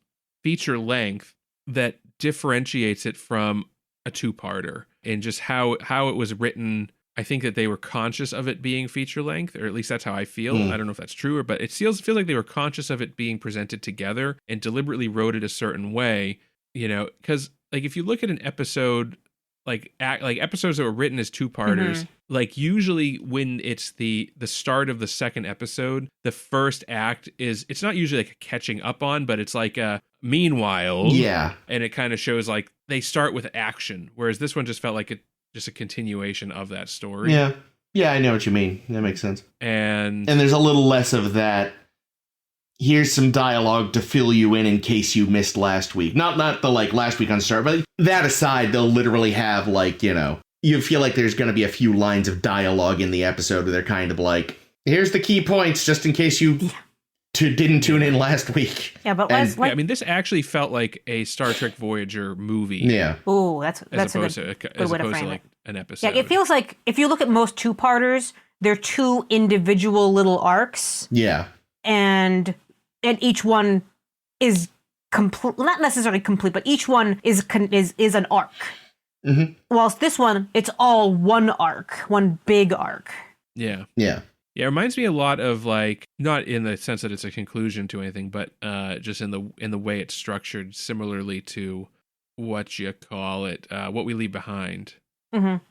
feature length that differentiates it from a 2-parter, and just how it was written. I think that they were conscious of it being feature length, or at least that's how I feel. I don't know if that's true, but it feels like they were conscious of it being presented together and deliberately wrote it a certain way, because like if you look at an episode, like episodes that were written as 2-parters, like usually when it's the start of the second episode, the first act it's not usually like a catching up on, but it's like a meanwhile. Yeah. And it kind of shows like they start with action, whereas this one just felt like just a continuation of that story. Yeah. Yeah, I know what you mean. That makes sense. And there's a little less of that. Here's some dialogue to fill you in case you missed last week. Not the like last week on Star, but that aside, they'll literally have like, you know, you feel like there's going to be a few lines of dialogue in the episode where they're kind of like, here's the key points just in case you didn't tune in last week. Yeah, but I mean, this actually felt like a Star Trek Voyager movie. Yeah. Ooh, that's as opposed a good to way to frame like it. an episode. Yeah, it feels like if you look at most two-parters, they're two individual little arcs. Yeah. And each one is complete, not necessarily complete, but each one is an arc. Mm-hmm. Whilst this one, it's all one arc, one big arc. Yeah. Yeah. Yeah, it reminds me a lot of like, not in the sense that it's a conclusion to anything, but just in the way it's structured, similarly to what you call it, What We Leave Behind,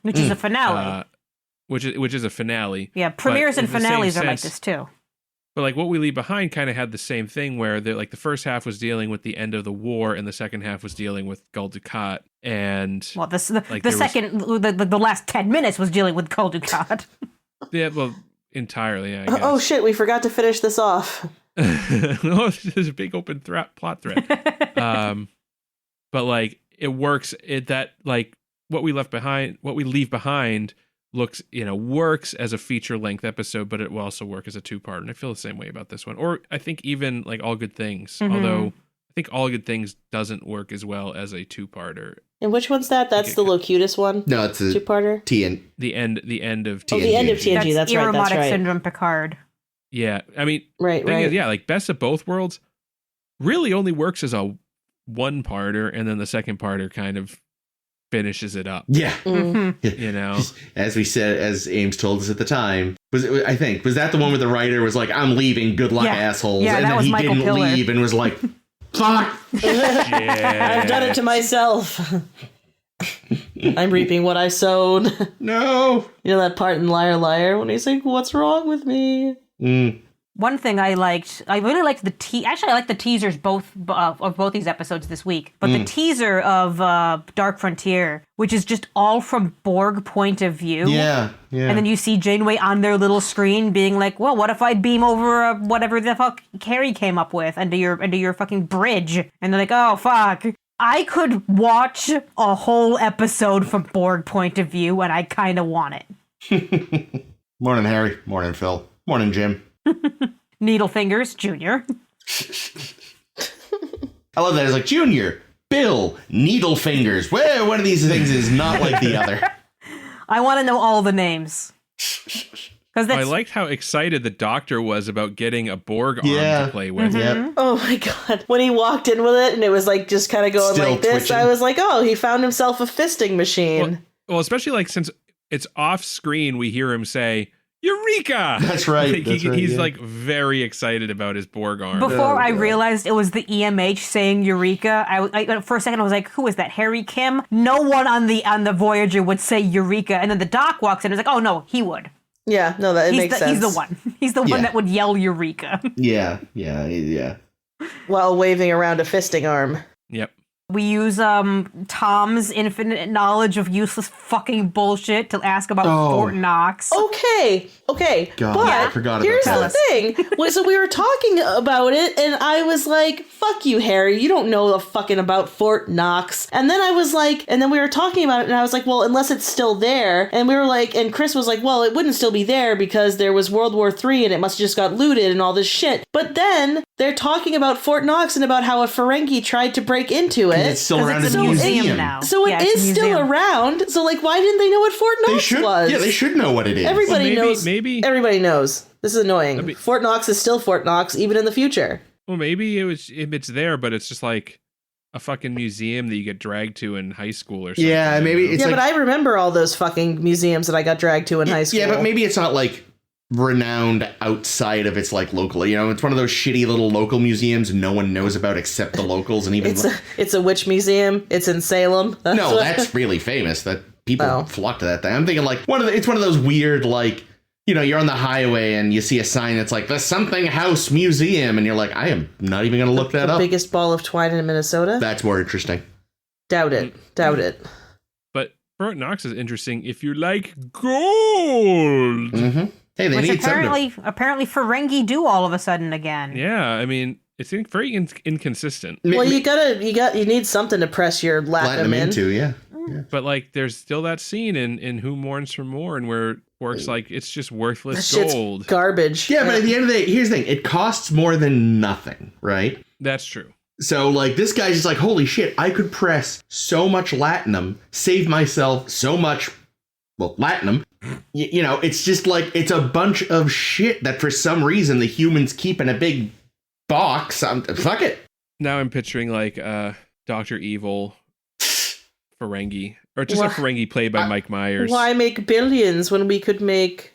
Which is a finale. Which is a finale. Yeah, premieres and finales are like sense, this too. But like What We Leave Behind kind of had the same thing where the first half was dealing with the end of the war and the second half was dealing with Gul Dukat. And well, the last 10 minutes was dealing with Gul Dukat. Yeah, well, entirely, I guess. Oh shit, we forgot to finish this off. Oh, there's a big open plot thread. But like it works. That like What We Leave Behind works as a feature length episode, but it will also work as a two-part. And I feel the same way about this one. Or I think even like All Good Things, although I think All Good Things doesn't work as well as a two-parter. And which one's that? That's the Locutus one? No, it's a two-parter. The end of TNG. Oh, the end of TNG. That's right. That's right. Syndrome Picard. Yeah, I mean, right. Is, yeah, like Best of Both Worlds really only works as a one-parter, and then the second parter kind of finishes it up. Yeah. As we said, as Ames told us at the time, was that the one where the writer was like, I'm leaving, good luck, assholes. Yeah, and that then was he Michael didn't Piller. leave and was like, fuck. I've done it to myself. I'm reaping what I sowed. No. You know that part in Liar Liar when he's like, what's wrong with me? One thing I really liked actually I liked the teasers of both these episodes this week. But the teaser of Dark Frontier, which is just all from Borg point of view. Yeah. And then you see Janeway on their little screen being like, well, what if I beam over whatever the fuck Carrie came up with into your fucking bridge? And they're like, oh, fuck. I could watch a whole episode from Borg point of view, and I kind of want it. Morning, Harry. Morning, Phil. Morning, Jim. Needlefingers Jr. I love that. It's like, Junior, Bill, Needlefingers. Well, one of these things is not like the other. I want to know all the names. I liked how excited the Doctor was about getting a Borg arm to play with. Yep. Oh my god. When he walked in with it and it was like just kind of going Still like this, twitching. I was like, oh, he found himself a fisting machine. Well, especially like since it's off screen, we hear him say, Eureka! That's right. He's like very excited about his Borg arm. Before I realized it was the EMH saying Eureka, I for a second I was like, who is that? Harry Kim? No one on the Voyager would say Eureka. And then the Doc walks in and is like, oh no, he would. Yeah, no, that makes sense. He's the one. He's the one that would yell Eureka. Yeah. While waving around a fisting arm. Yep. We use Tom's infinite knowledge of useless fucking bullshit to ask about Fort Knox. Okay. God, but I forgot about here's that. the thing. So we were talking about it, and I was like, fuck you, Harry. You don't know the fucking about Fort Knox. And then I was like, and then we were talking about it, and I was like, well, unless it's still there. And we were like, and Chris was like, well, it wouldn't still be there because there was World War III, and it must have just got looted and all this shit. But then they're talking about Fort Knox and about how a Ferengi tried to break into it. It's still around It's in a the museum now. So it is still around. So like, why didn't they know what Fort Knox was? Yeah, they should know what it is. Everybody knows. Maybe Everybody knows. This is annoying. Fort Knox is still Fort Knox, even in the future. Well, maybe it's there, but it's just like a fucking museum that you get dragged to in high school or something. Yeah, maybe it's but I remember all those fucking museums that I got dragged to in high school. Yeah, but maybe it's not like renowned outside of its like local, it's one of those shitty little local museums no one knows about except the locals, and even it's a witch museum. It's in Salem. That's really famous that people flock to that thing. I'm thinking like it's one of those weird like, you're on the highway and you see a sign that's like the something house museum and you're like, I am not even gonna look that up. The biggest ball of twine in Minnesota. That's more interesting. Doubt it. But Fort Knox is interesting if you like gold. Hey, they Which need apparently Ferengi do all of a sudden again. Yeah, I mean, it's very inconsistent. Well, you need something to press your latinum in. into, yeah. But like, there's still that scene in Who Mourns for Morn where Borg's like, it's just worthless That shit's gold. garbage. Yeah, but at the end of the day, here's the thing. It costs more than nothing, right? That's true. So, like, this guy's just like, holy shit, I could press so much latinum, save myself so much, well, latinum. You know, it's just like, it's a bunch of shit that for some reason the humans keep in a big box. Fuck it. Now I'm picturing like Dr. Evil Ferengi, or just a Ferengi played by Mike Myers. Why make billions when we could make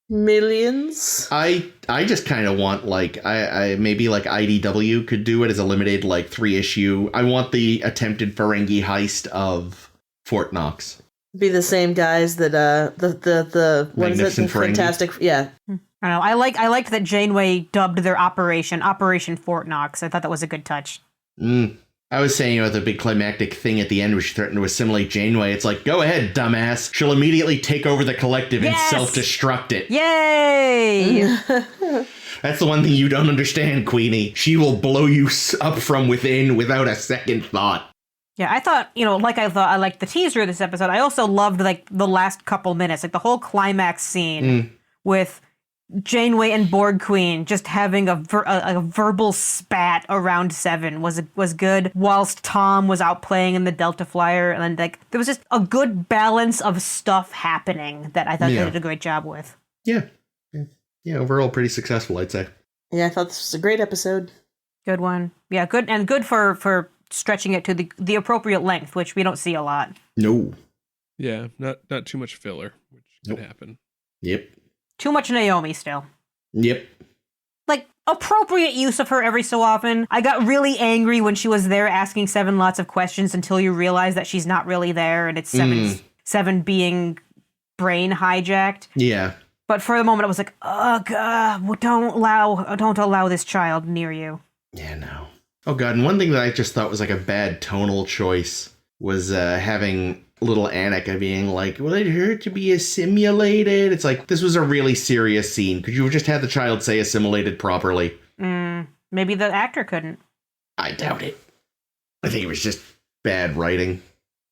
millions? I just kind of want, like, I maybe like IDW could do it as a limited, like, 3-issue. I want the attempted Ferengi heist of Fort Knox. Be the same guys that the what is it? Magnificent Ferengi. Fantastic, yeah. I don't know. I liked that Janeway dubbed their Operation Fort Knox. I thought that was a good touch. I was saying about the big climactic thing at the end where she threatened to assimilate Janeway. It's like, go ahead, dumbass. She'll immediately take over the collective and self-destruct it. Yay! That's the one thing you don't understand, Queenie. She will blow you up from within without a second thought. Yeah, I thought, I liked the teaser of this episode. I also loved, like, the last couple minutes, like the whole climax scene with Janeway and Borg Queen just having a verbal spat around Seven was good, whilst Tom was out playing in the Delta Flyer, and like there was just a good balance of stuff happening that I thought they did a great job with. Yeah, overall pretty successful, I'd say. Yeah, I thought this was a great episode. Good one. Yeah, good for stretching it to the appropriate length, which we don't see a lot. No. Yeah, not too much filler, which could happen. Yep. Too much Naomi still. Yep. Like, appropriate use of her every so often. I got really angry when she was there asking Seven lots of questions until you realize that she's not really there and it's Seven being brain hijacked. Yeah. But for the moment, I was like, oh, God, don't allow this child near you. Yeah, no. Oh, God, and one thing that I just thought was like a bad tonal choice was having little Annika being like, well, it hurt to be assimilated. It's like, this was a really serious scene. Could you have just had the child say assimilated properly? Maybe the actor couldn't. I doubt it. I think it was just bad writing.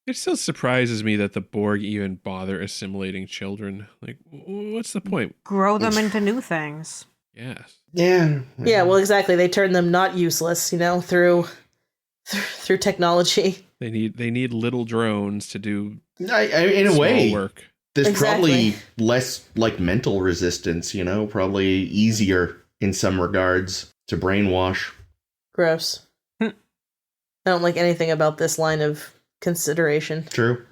It still surprises me that the Borg even bother assimilating children. Like, what's the point? Grow them into new things. Yes. Yeah. Yeah, well, exactly. They turn them not useless, through technology. They need little drones to do in a way work. There's probably less like mental resistance, probably easier in some regards to brainwash. Gross. I don't like anything about this line of consideration. True.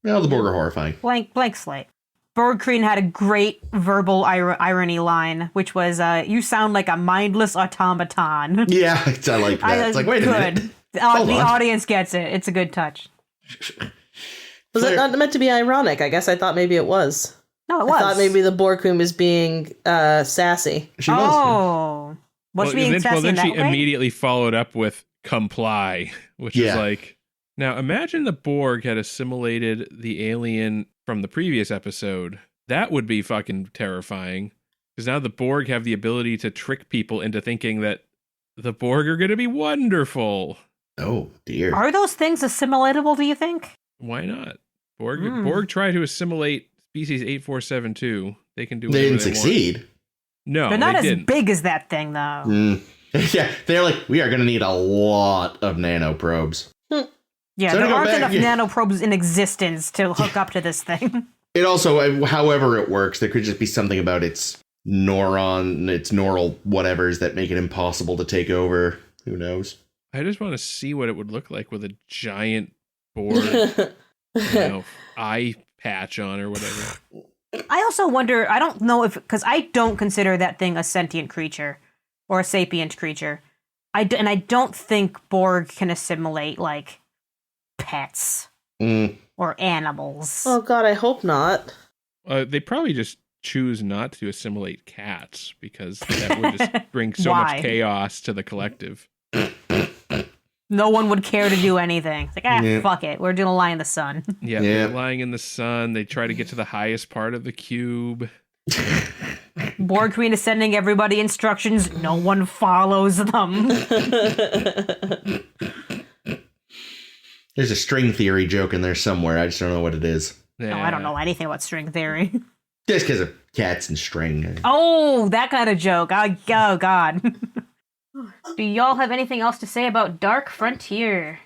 Well, the Borg are horrifying. Blank slate. Borg Queen had a great verbal irony line, which was, you sound like a mindless automaton. Yeah, I like that. It's like, wait a minute. The audience gets it. It's a good touch. Was it not meant to be ironic? I guess I thought maybe it was. No, it was. I thought maybe the Borg Queen was being sassy. She was. Oh. Was she being sassy then in that she way? immediately followed up with comply, which is like, now imagine the Borg had assimilated the alien from the previous episode. That would be fucking terrifying. Because now the Borg have the ability to trick people into thinking that the Borg are going to be wonderful. Oh, dear. Are those things assimilatable, do you think? Why not? Borg try to assimilate species 8472. They can do whatever They didn't succeed. Want. No, they're not as didn't. big as that thing, though. Yeah, they're like, we are going to need a lot of nanoprobes. Yeah, so there aren't enough nanoprobes in existence to hook up to this thing. It also, however it works, there could just be something about its neural whatevers that make it impossible to take over. Who knows? I just want to see what it would look like with a giant Borg, eye patch on or whatever. I also wonder, I don't know because I don't consider that thing a sentient creature or a sapient creature. I don't think Borg can assimilate, like, pets or animals. Oh, God, I hope not. They probably just choose not to assimilate cats because that would just bring so much chaos to the collective. No one would care to do anything. It's like, fuck it. We're doing a lie in the sun. They're lying in the sun. They try to get to the highest part of the cube. Borg Queen is sending everybody instructions. No one follows them. There's a string theory joke in there somewhere. I just don't know what it is. Yeah. No, I don't know anything about string theory. Just because of cats and string. Oh, that kind of joke. Oh, God. Do y'all have anything else to say about Dark Frontier?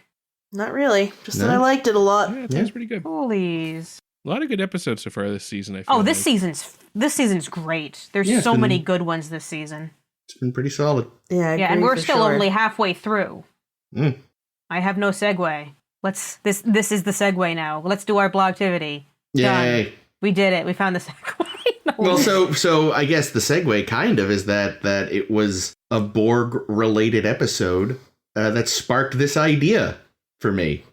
Not really. Just No. that I liked it a lot. Yeah, that's pretty good. Holies. A lot of good episodes so far this season, I feel Oh, this like. season's great. There's Yeah, it's so been- many good ones this season. It's been pretty solid. Yeah, I Yeah, and agree we're for still sure. only halfway through. Mm. I have no segue. This is the segue now. Let's do our blogtivity. Yay. We did it. We found the segue. No. Well, so I guess the segue kind of is that it was a Borg-related episode that sparked this idea for me.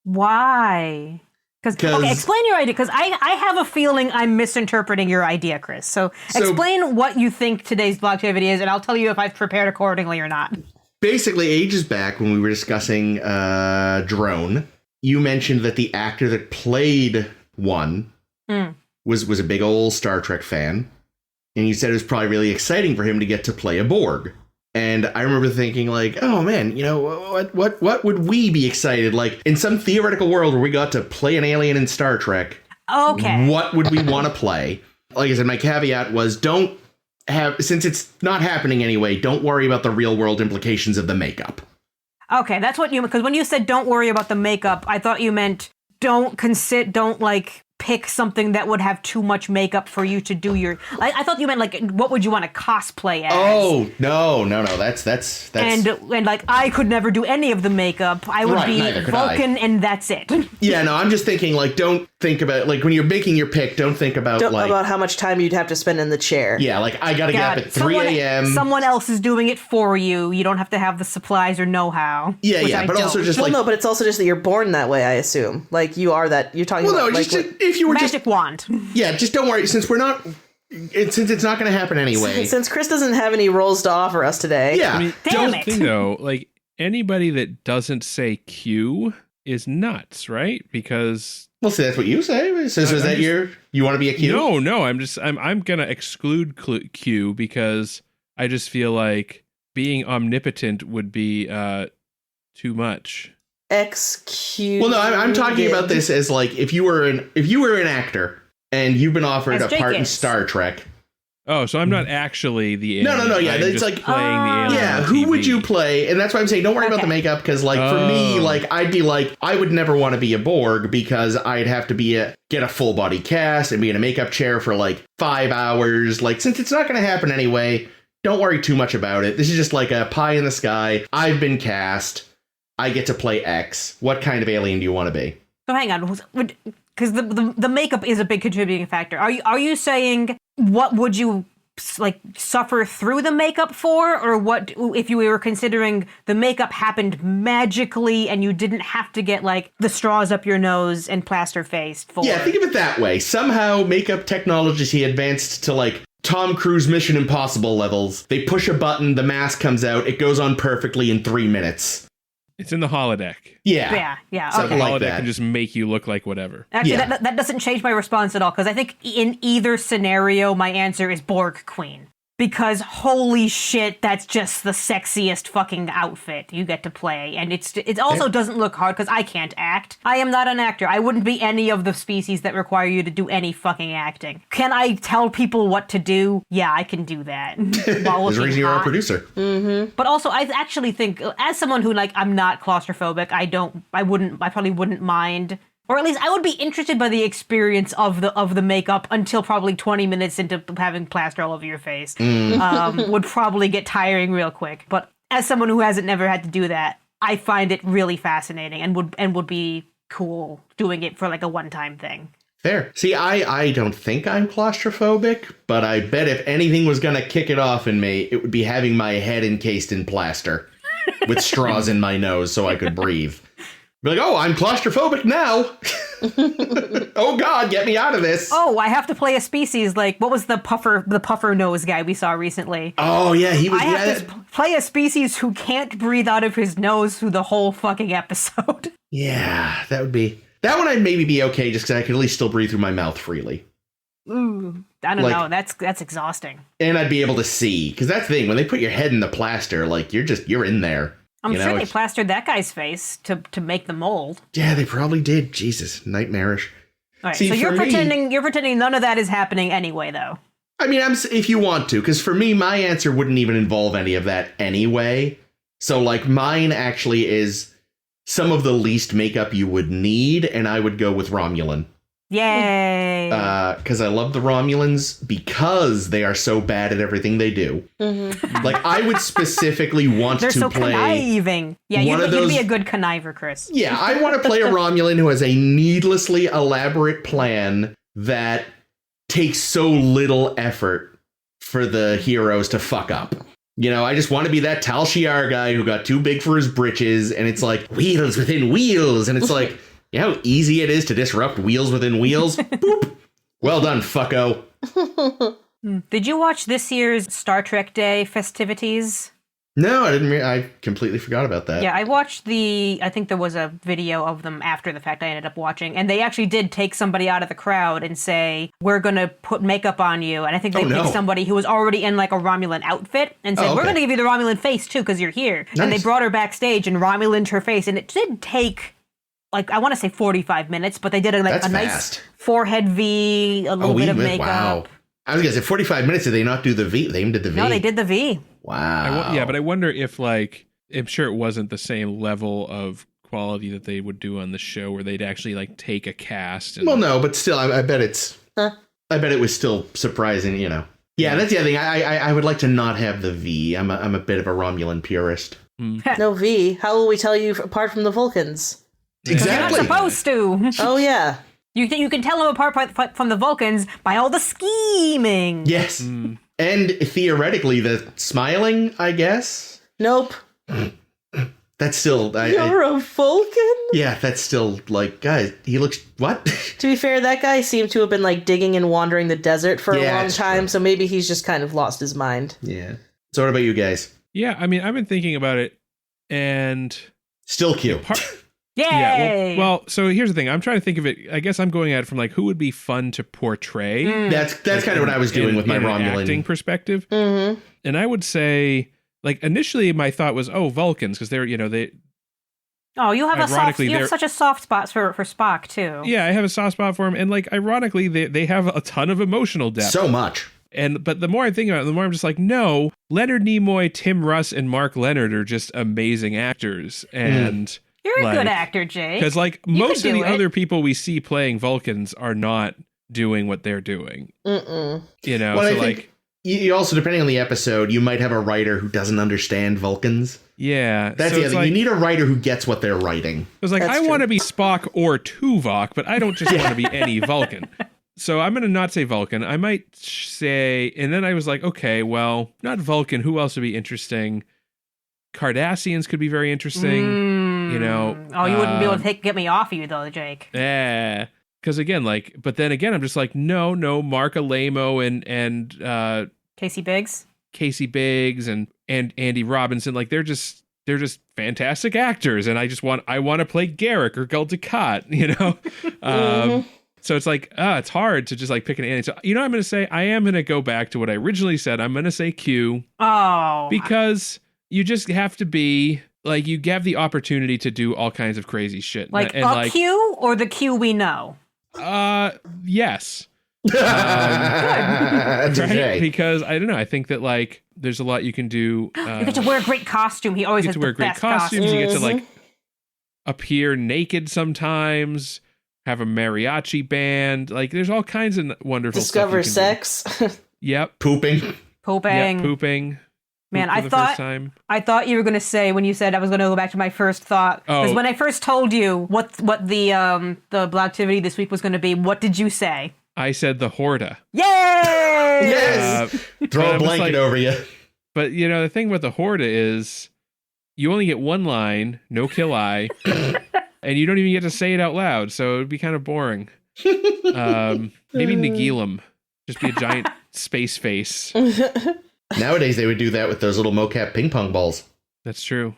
Why? Okay, explain your idea, because I have a feeling I'm misinterpreting your idea, Chris. So explain what you think today's blogtivity is, and I'll tell you if I've prepared accordingly or not. Basically, ages back when we were discussing Drone, you mentioned that the actor that played one was a big old Star Trek fan, and you said it was probably really exciting for him to get to play a Borg. And I remember thinking, like, oh man, you know, what would we be excited, like, in some theoretical world where we got to play an alien in Star Trek? Okay. What would we want to play? Like I said, my caveat was since it's not happening anyway, don't worry about the real world implications of the makeup. Okay, that's what you, because when you said don't worry about the makeup, I thought you meant don't pick something that would have too much makeup for you to do your. I thought you meant like what would you want to cosplay as? Oh no, that's and like I could never do any of the makeup. I would be Vulcan, and that's it. Yeah, no, I'm just thinking like don't think about like when you're making your pick, don't think about about how much time you'd have to spend in the chair. Yeah, like I gotta get up at 3 a.m. Someone else is doing it for you. You don't have to have the supplies or know-how. Yeah, but also just no, but it's also just that you're born that way. I assume like you are that. You're talking about just if you were magic wand. Yeah, just don't worry since it's not going to happen anyway. Since Chris doesn't have any roles to offer us today. Yeah, I mean, damn it. Thing though, like anybody that doesn't say Q is nuts, right? Because well, see, that's what you say. So is that you want to be a Q? No, I'm gonna exclude Q because I just feel like being omnipotent would be too much. XQ. Well, no, I'm talking about this as like if you were an actor and you've been offered as a part in Jenkins. Star Trek. Oh, so I'm not actually the alien. No, yeah, I'm it's just like playing the alien. yeah, on who TV. would you play? And that's why I'm saying don't worry about the makeup because like for me, like I'd be like I would never want to be a Borg because I'd have to get a full body cast and be in a makeup chair for like 5 hours. Like since it's not going to happen anyway, don't worry too much about it. This is just like a pie in the sky. I've been cast. I get to play X. What kind of alien do you want to be? So hang on, because the makeup is a big contributing factor. Are you saying what would you like suffer through the makeup for, or what if you were considering the makeup happened magically and you didn't have to get like the straws up your nose and plaster faced for? Yeah, think of it that way. Somehow makeup technology advanced to like Tom Cruise Mission Impossible levels. They push a button, the mask comes out, it goes on perfectly in 3 minutes. It's in the holodeck. Yeah. Something Okay. like Holodeck that. can just make you look like whatever. Actually, Yeah. that doesn't change my response at all, because I think in either scenario, my answer is Borg Queen. Because holy shit, that's just the sexiest fucking outfit you get to play. And it also doesn't look hard, because I can't act. I am not an actor. I wouldn't be any of the species that require you to do any fucking acting. Can I tell people what to do? Yeah, I can do that. While There's a reason you're our producer. But also, I actually think, as someone who, like, I'm not claustrophobic, I probably wouldn't mind, or at least I would be interested by the experience of the makeup until probably 20 minutes into having plaster all over your face. Would probably get tiring real quick. But as someone who hasn't never had to do that, I find it really fascinating and would be cool doing it for like a one-time thing. Fair. See, I don't think I'm claustrophobic, but I bet if anything was going to kick it off in me, it would be having my head encased in plaster with straws in my nose so I could breathe. Be like, oh, I'm claustrophobic now. Oh, God, get me out of this. Oh, I have to play a species like, what was the puffer nose guy we saw recently? Oh, yeah, he was... I have to play a species who can't breathe out of his nose through the whole fucking episode. Yeah, that would be... That one I'd maybe be okay just because I could at least still breathe through my mouth freely. Ooh, I don't know. That's exhausting. And I'd be able to see, because that's the thing. When they put your head in the plaster, like you're in there. I'm sure they plastered that guy's face to make the mold. Yeah, they probably did. Jesus, nightmarish. All right, so you're pretending none of that is happening anyway, though. I mean, if you want to, because for me, my answer wouldn't even involve any of that anyway. So, like, mine actually is some of the least makeup you would need, and I would go with Romulan. Yay! Because I love the Romulans because they are so bad at everything they do. Mm-hmm. Like, I would specifically want to play... They're so conniving. Yeah, you'd be a good conniver, Chris. Yeah, I want to play a Romulan who has a needlessly elaborate plan that takes so little effort for the heroes to fuck up. You know, I just want to be that Tal Shiar guy who got too big for his britches, and it's like, wheels within wheels, and it's like... You know how easy it is to disrupt wheels within wheels? Boop. Well done, fucko. Did you watch this year's Star Trek Day festivities? No, I didn't. I completely forgot about that. Yeah, I watched I think there was a video of them after the fact I ended up watching, and they actually did take somebody out of the crowd and say, we're going to put makeup on you. And I think they picked somebody who was already in like a Romulan outfit and said, we're going to give you the Romulan face too because you're here. Nice. And they brought her backstage and Romulaned her face, and it did take... Like, I want to say 45 minutes, but they did a nice forehead V, a little bit of makeup. Wow. I was going to say 45 minutes. Did they not do the V? They did the V. No, they did the V. Wow. Yeah, but I wonder if, like, I'm sure it wasn't the same level of quality that they would do on the show where they'd actually, like, take a cast. And... Well, no, but still, I bet it's... I bet it was still surprising, you know. Yeah, that's the other thing. I would like to not have the V. I'm a bit of a Romulan purist. No V. How will we tell you apart from the Vulcans? Exactly. You're not supposed to. Oh, yeah. You can tell them apart from the Vulcans by all the scheming. Yes. And theoretically, the smiling, I guess. Nope. That's still... You're a Vulcan? Yeah, that's still, like, guys, he looks... What? To be fair, that guy seemed to have been, like, digging and wandering the desert for a long time, so maybe he's just kind of lost his mind. Yeah. So what about you guys? Yeah, I mean, I've been thinking about it, and... Still cute. Yay! Yeah, well, so here's the thing. I'm trying to think of it. I guess I'm going at it from like who would be fun to portray. That's kind of what I was doing with my Romulan acting perspective. Mm-hmm. And I would say, like, initially my thought was, Vulcans, because they're, they. Oh, you have such a soft spot for Spock too. Yeah, I have a soft spot for him, and like, ironically, they have a ton of emotional depth. So much. But the more I think about it, the more I'm just like, no, Leonard Nimoy, Tim Russ, and Mark Leonard are just amazing actors, and. You're a good actor, Jake. Because, like, most of the other people we see playing Vulcans are not doing what they're doing. You know, well, so, I think you also, depending on the episode, you might have a writer who doesn't understand Vulcans. Yeah. That's the other thing. Like, you need a writer who gets what they're writing. It was like, I want to be Spock or Tuvok, but I don't just want to be any Vulcan. So I'm going to not say Vulcan. I might say, and then I was like, okay, well, not Vulcan. Who else would be interesting? Cardassians could be very interesting. You know, you wouldn't be able to get me off of you though, Jake. Yeah, because again, like, but then again, I'm just like, no, Mark Alamo and Casey Biggs and Andy Robinson, like they're just fantastic actors, and I want to play Garrick or Gul Dukat, you know. So it's like, it's hard to just like pick an Andy. So you know, what I'm going to say I am going to go back to what I originally said. I'm going to say Q. Oh, because you just have to be. Like, you have the opportunity to do all kinds of crazy shit. Like a Q or the Q we know? Yes. Right? Because, I don't know, I think that, like, there's a lot you can do. You get to wear a great costume. He always has the best costumes. You get to, like, appear naked sometimes, have a mariachi band. Like, there's all kinds of wonderful Discover stuff. sex. Yep. Pooping. Yep, pooping. Man, I thought you were going to say when you said I was going to go back to my first thought. Because when I first told you what the Blacktivity this week was going to be, what did you say? I said the Horta. Yay! Yes! Throw a blanket over you. But, you know, the thing with the Horta is you only get one line, no kill eye, and you don't even get to say it out loud, so it would be kind of boring. Maybe Nagilum. Just be a giant space face. Nowadays, they would do that with those little mocap ping pong balls. That's true.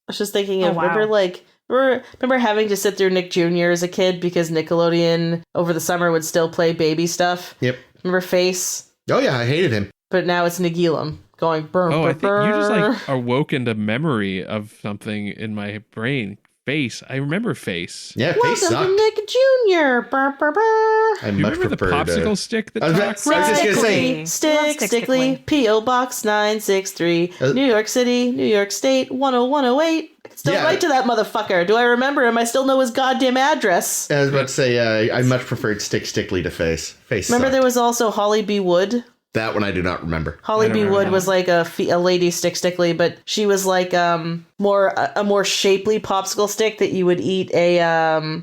I was just thinking of, remember, like, Remember having to sit through Nick Jr. as a kid because Nickelodeon over the summer would still play baby stuff? Yep. Remember Face? Oh, yeah, I hated him. But now it's Nagilum going burr, Oh, burr, I think you just burr. like awoken a memory of something in my brain. Face. I remember Face. Yeah, Face Welcome sucked. to Nick Jr. Burr, burr, burr. I Do you much remember the preferred popsicle stick that I was talks? just gonna say, Love Stick, Stick Stickly, Stickly. P.O. Box 963, New York City, New York State, 10108. I can still Yeah. write to that motherfucker. Do I remember him? I still know his goddamn address. I was about to say, I much preferred Stickly to Face. Face Remember sucked. there was also Holly B. Wood? That one I do not remember. Holly I don't B. remember Wood that was like a lady Stickly, but she was like a more shapely popsicle stick that you would eat a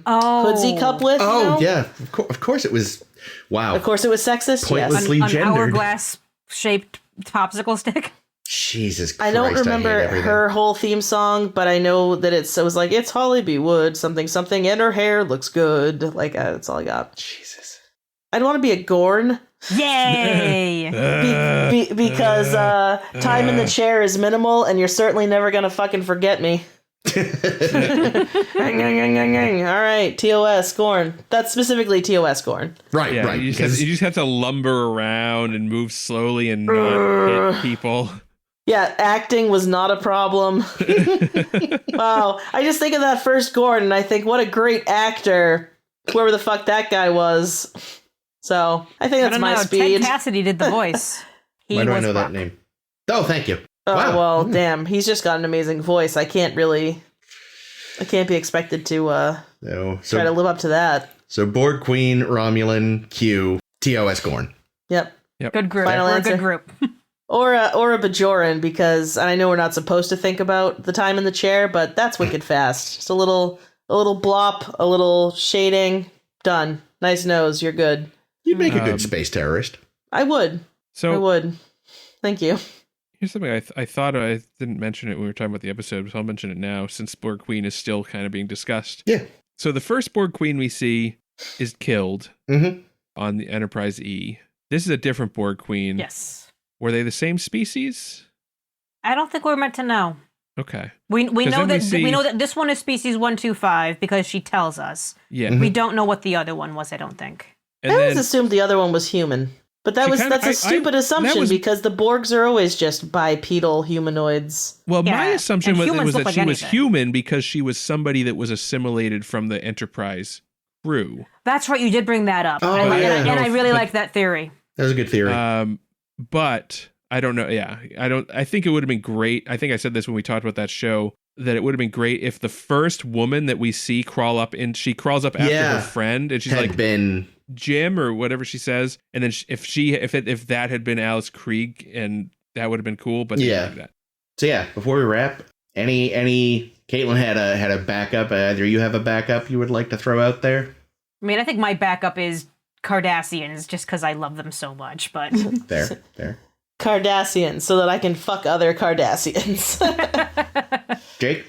hoodsie cup with. Oh, you know? yeah. Of course it was. Wow. Of course it was sexist, Pointless. yes. An gendered. hourglass-shaped popsicle stick. Jesus Christ. I don't hate remember everything. her whole theme song, but I know that it was like, it's Holly B. Wood, something, something, and her hair looks good. Like, that's all I got. Jesus. I'd want to be a Gorn Yay! because time in the chair is minimal, and you're certainly never going to fucking forget me. All right, TOS, Gorn. That's specifically TOS, Gorn. Right, Yeah, right. you because- just have to lumber around and move slowly and not hit people. Yeah, acting was not a problem. Wow. I just think of that first Gorn, and I think, what a great actor. Whoever the fuck that guy was. So, I think I that's don't my know. speed. Ted Cassidy did the voice. He Why do I was know that Buck. name? Oh, thank you. Oh, Wow. well, damn. He's just got an amazing voice. I can't be expected to No. try to live up to that. So Borg Queen, Romulan, Q, TOS Gorn. Yep. Good group. Final We're a answer. good group. Or a Bajoran, because I know we're not supposed to think about the time in the chair, but that's wicked fast. Just a little blop, a little shading, done. Nice nose, you're good. You'd make a good space terrorist. I would. So I would. Thank you. here's something I thought I didn't mention it when we were talking about the episode, so I'll mention it now since Borg Queen is still kind of being discussed. Yeah. So the first Borg Queen we see is killed Mm-hmm. on the Enterprise E. This is a different Borg Queen. Yes. Were they the same species? I don't think we're meant to know. Okay. We 'Cause know then that we see- we know that this one is species 125 because she tells us. Yeah. Mhm. We don't know what the other one was, I don't think. And I always then assumed the other one was human. But She that's kinda- a stupid assumption was- because the Borgs are always just bipedal humanoids. well, my Yeah, assumption and was humans look that like she was anything. human because she was somebody that was assimilated from the Enterprise crew. That's right, you did bring that up. Oh, and, yeah. and I really But- like that theory. That was a good theory. But I don't know. Yeah, I think it would have been great. I think I said this when we talked about that show, that it would have been great if the first woman that we see crawls up after Yeah. her friend, and she's Had like been. Jim or whatever she says, and then if that had been Alice Krieg, and that would have been cool. But they Yeah. didn't do that. So yeah, before we wrap, any Caitlin had a backup. Either you have a backup you would like to throw out there? I mean, I think my backup is Cardassians just because I love them so much, but There. Cardassians, so that I can fuck other Cardassians. Jake?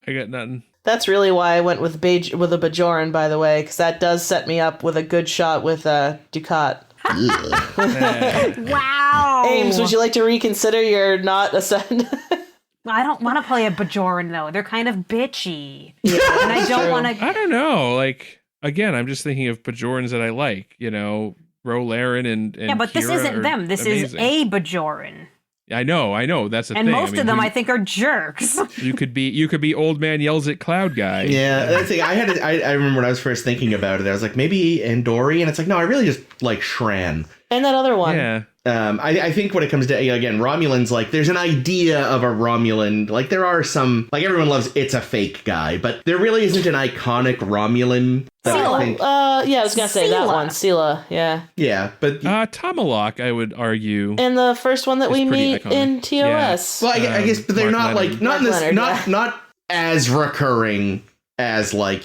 I got nothing. That's really why I went with a Bajoran, by the way, because that does set me up with a good shot with Ducat. Ugh. wow. Ames, would you like to reconsider your not ascend? I don't want to play a Bajoran though. They're kind of bitchy, Yeah, and I don't want to. I don't know. Like again, I'm just thinking of Bajorans that I like. You know, Ro Laren and Yeah, but this Kira isn't are them. This is amazing. a Bajoran, I know. That's the and thing. most of them I think are jerks. you could be old man yells at cloud guy. Yeah, that's the thing. I remember when I was first thinking about it, I was like, maybe Andori, and it's like, no, I really just like Shran. and that other one. Yeah. I think when it comes to, again, Romulans, like, there's an idea of a Romulan. Like, there are some, like, everyone loves It's a Fake guy, but there really isn't an iconic Romulan that I Sela. think. Yeah, I was gonna say that Sela. one, Sela. Yeah, Yeah, but. Tomalak, I would argue. and the first one that It's we pretty meet iconic. in TOS. Well, I guess, but they're Mark not Leonard. like, not in Mark this, Leonard, not as recurring as, like,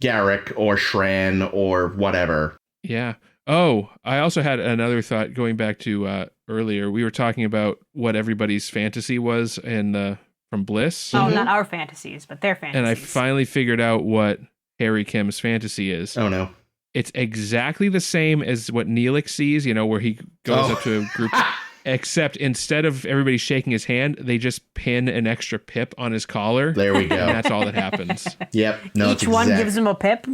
Garrick or Shran or whatever. Yeah. Oh, I also had another thought going back to earlier. We were talking about what everybody's fantasy was from Bliss. Oh, not our fantasies, but their fantasies. And I finally figured out what Harry Kim's fantasy is. Oh, no. It's exactly the same as what Neelix sees, where he goes Oh. up to a group. Except instead of everybody shaking his hand, they just pin an extra pip on his collar. There we go. And that's all that happens. Yep. No, Each one gives him a pip.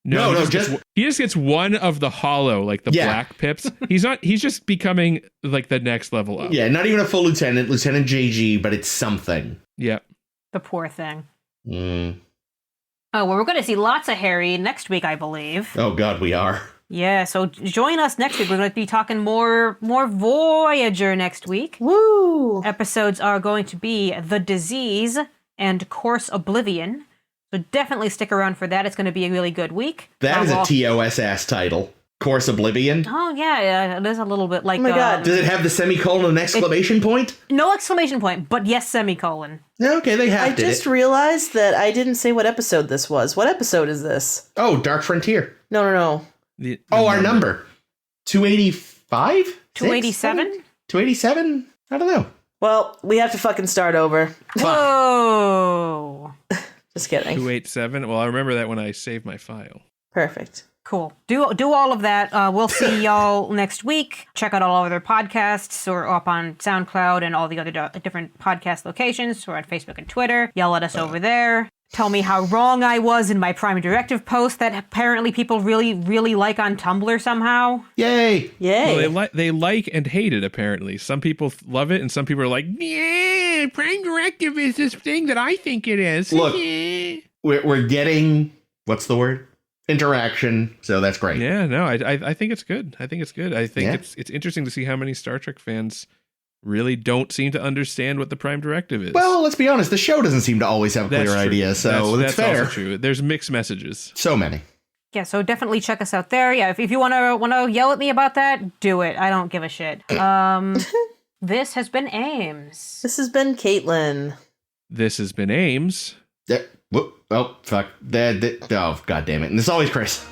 No, just he just gets one of the hollow, like the black pips. He's just becoming like the next level up. Yeah, not even a full lieutenant, Lieutenant JG, but it's something. Yeah. The poor thing. Mm. Oh, well, we're going to see lots of Harry next week, I believe. Oh, God, we are. Yeah, so join us next week. We're going to be talking more Voyager next week. Woo! Episodes are going to be The Disease and Course Oblivion. So definitely stick around for that. It's going to be a really good week. That is a TOS-ass title. Course Oblivion. Oh, yeah, it is a little bit like... Oh my God. Does it have the semicolon and exclamation point? No exclamation point, but yes, semicolon. Okay, they have to. I just realized that I didn't say what episode this was. What episode is this? Oh, Dark Frontier. No. Our number. 285? 287? 287? I don't know. Well, we have to fucking start over. Whoa! Just kidding. 287. Well, I remember that when I saved my file. Perfect. Cool. Do all of that. We'll see y'all next week. Check out all our other podcasts. We're up on SoundCloud and all the other different podcast locations. We're on Facebook and Twitter. Yell at us over there. Tell me how wrong I was in my Prime Directive post that apparently people really, really like on Tumblr somehow. Yay! Yay! Well, they like and hate it, apparently. Some people love it, and some people are like, yeah, Prime Directive is this thing that I think it is. Look, we're getting, what's the word? Interaction, so that's great. Yeah, no, I think it's good. I think it's interesting to see how many Star Trek fans really don't seem to understand what the Prime Directive is. Well, let's be honest, the show doesn't seem to always have a clear idea, so that's fair. Also true. There's mixed messages. So many. Yeah, so definitely check us out there. Yeah, if you want to yell at me about that, do it. I don't give a shit. This has been Ames. This has been Caitlin. This has been Ames. Oh, fuck. Oh, God damn it. And it's always Chris.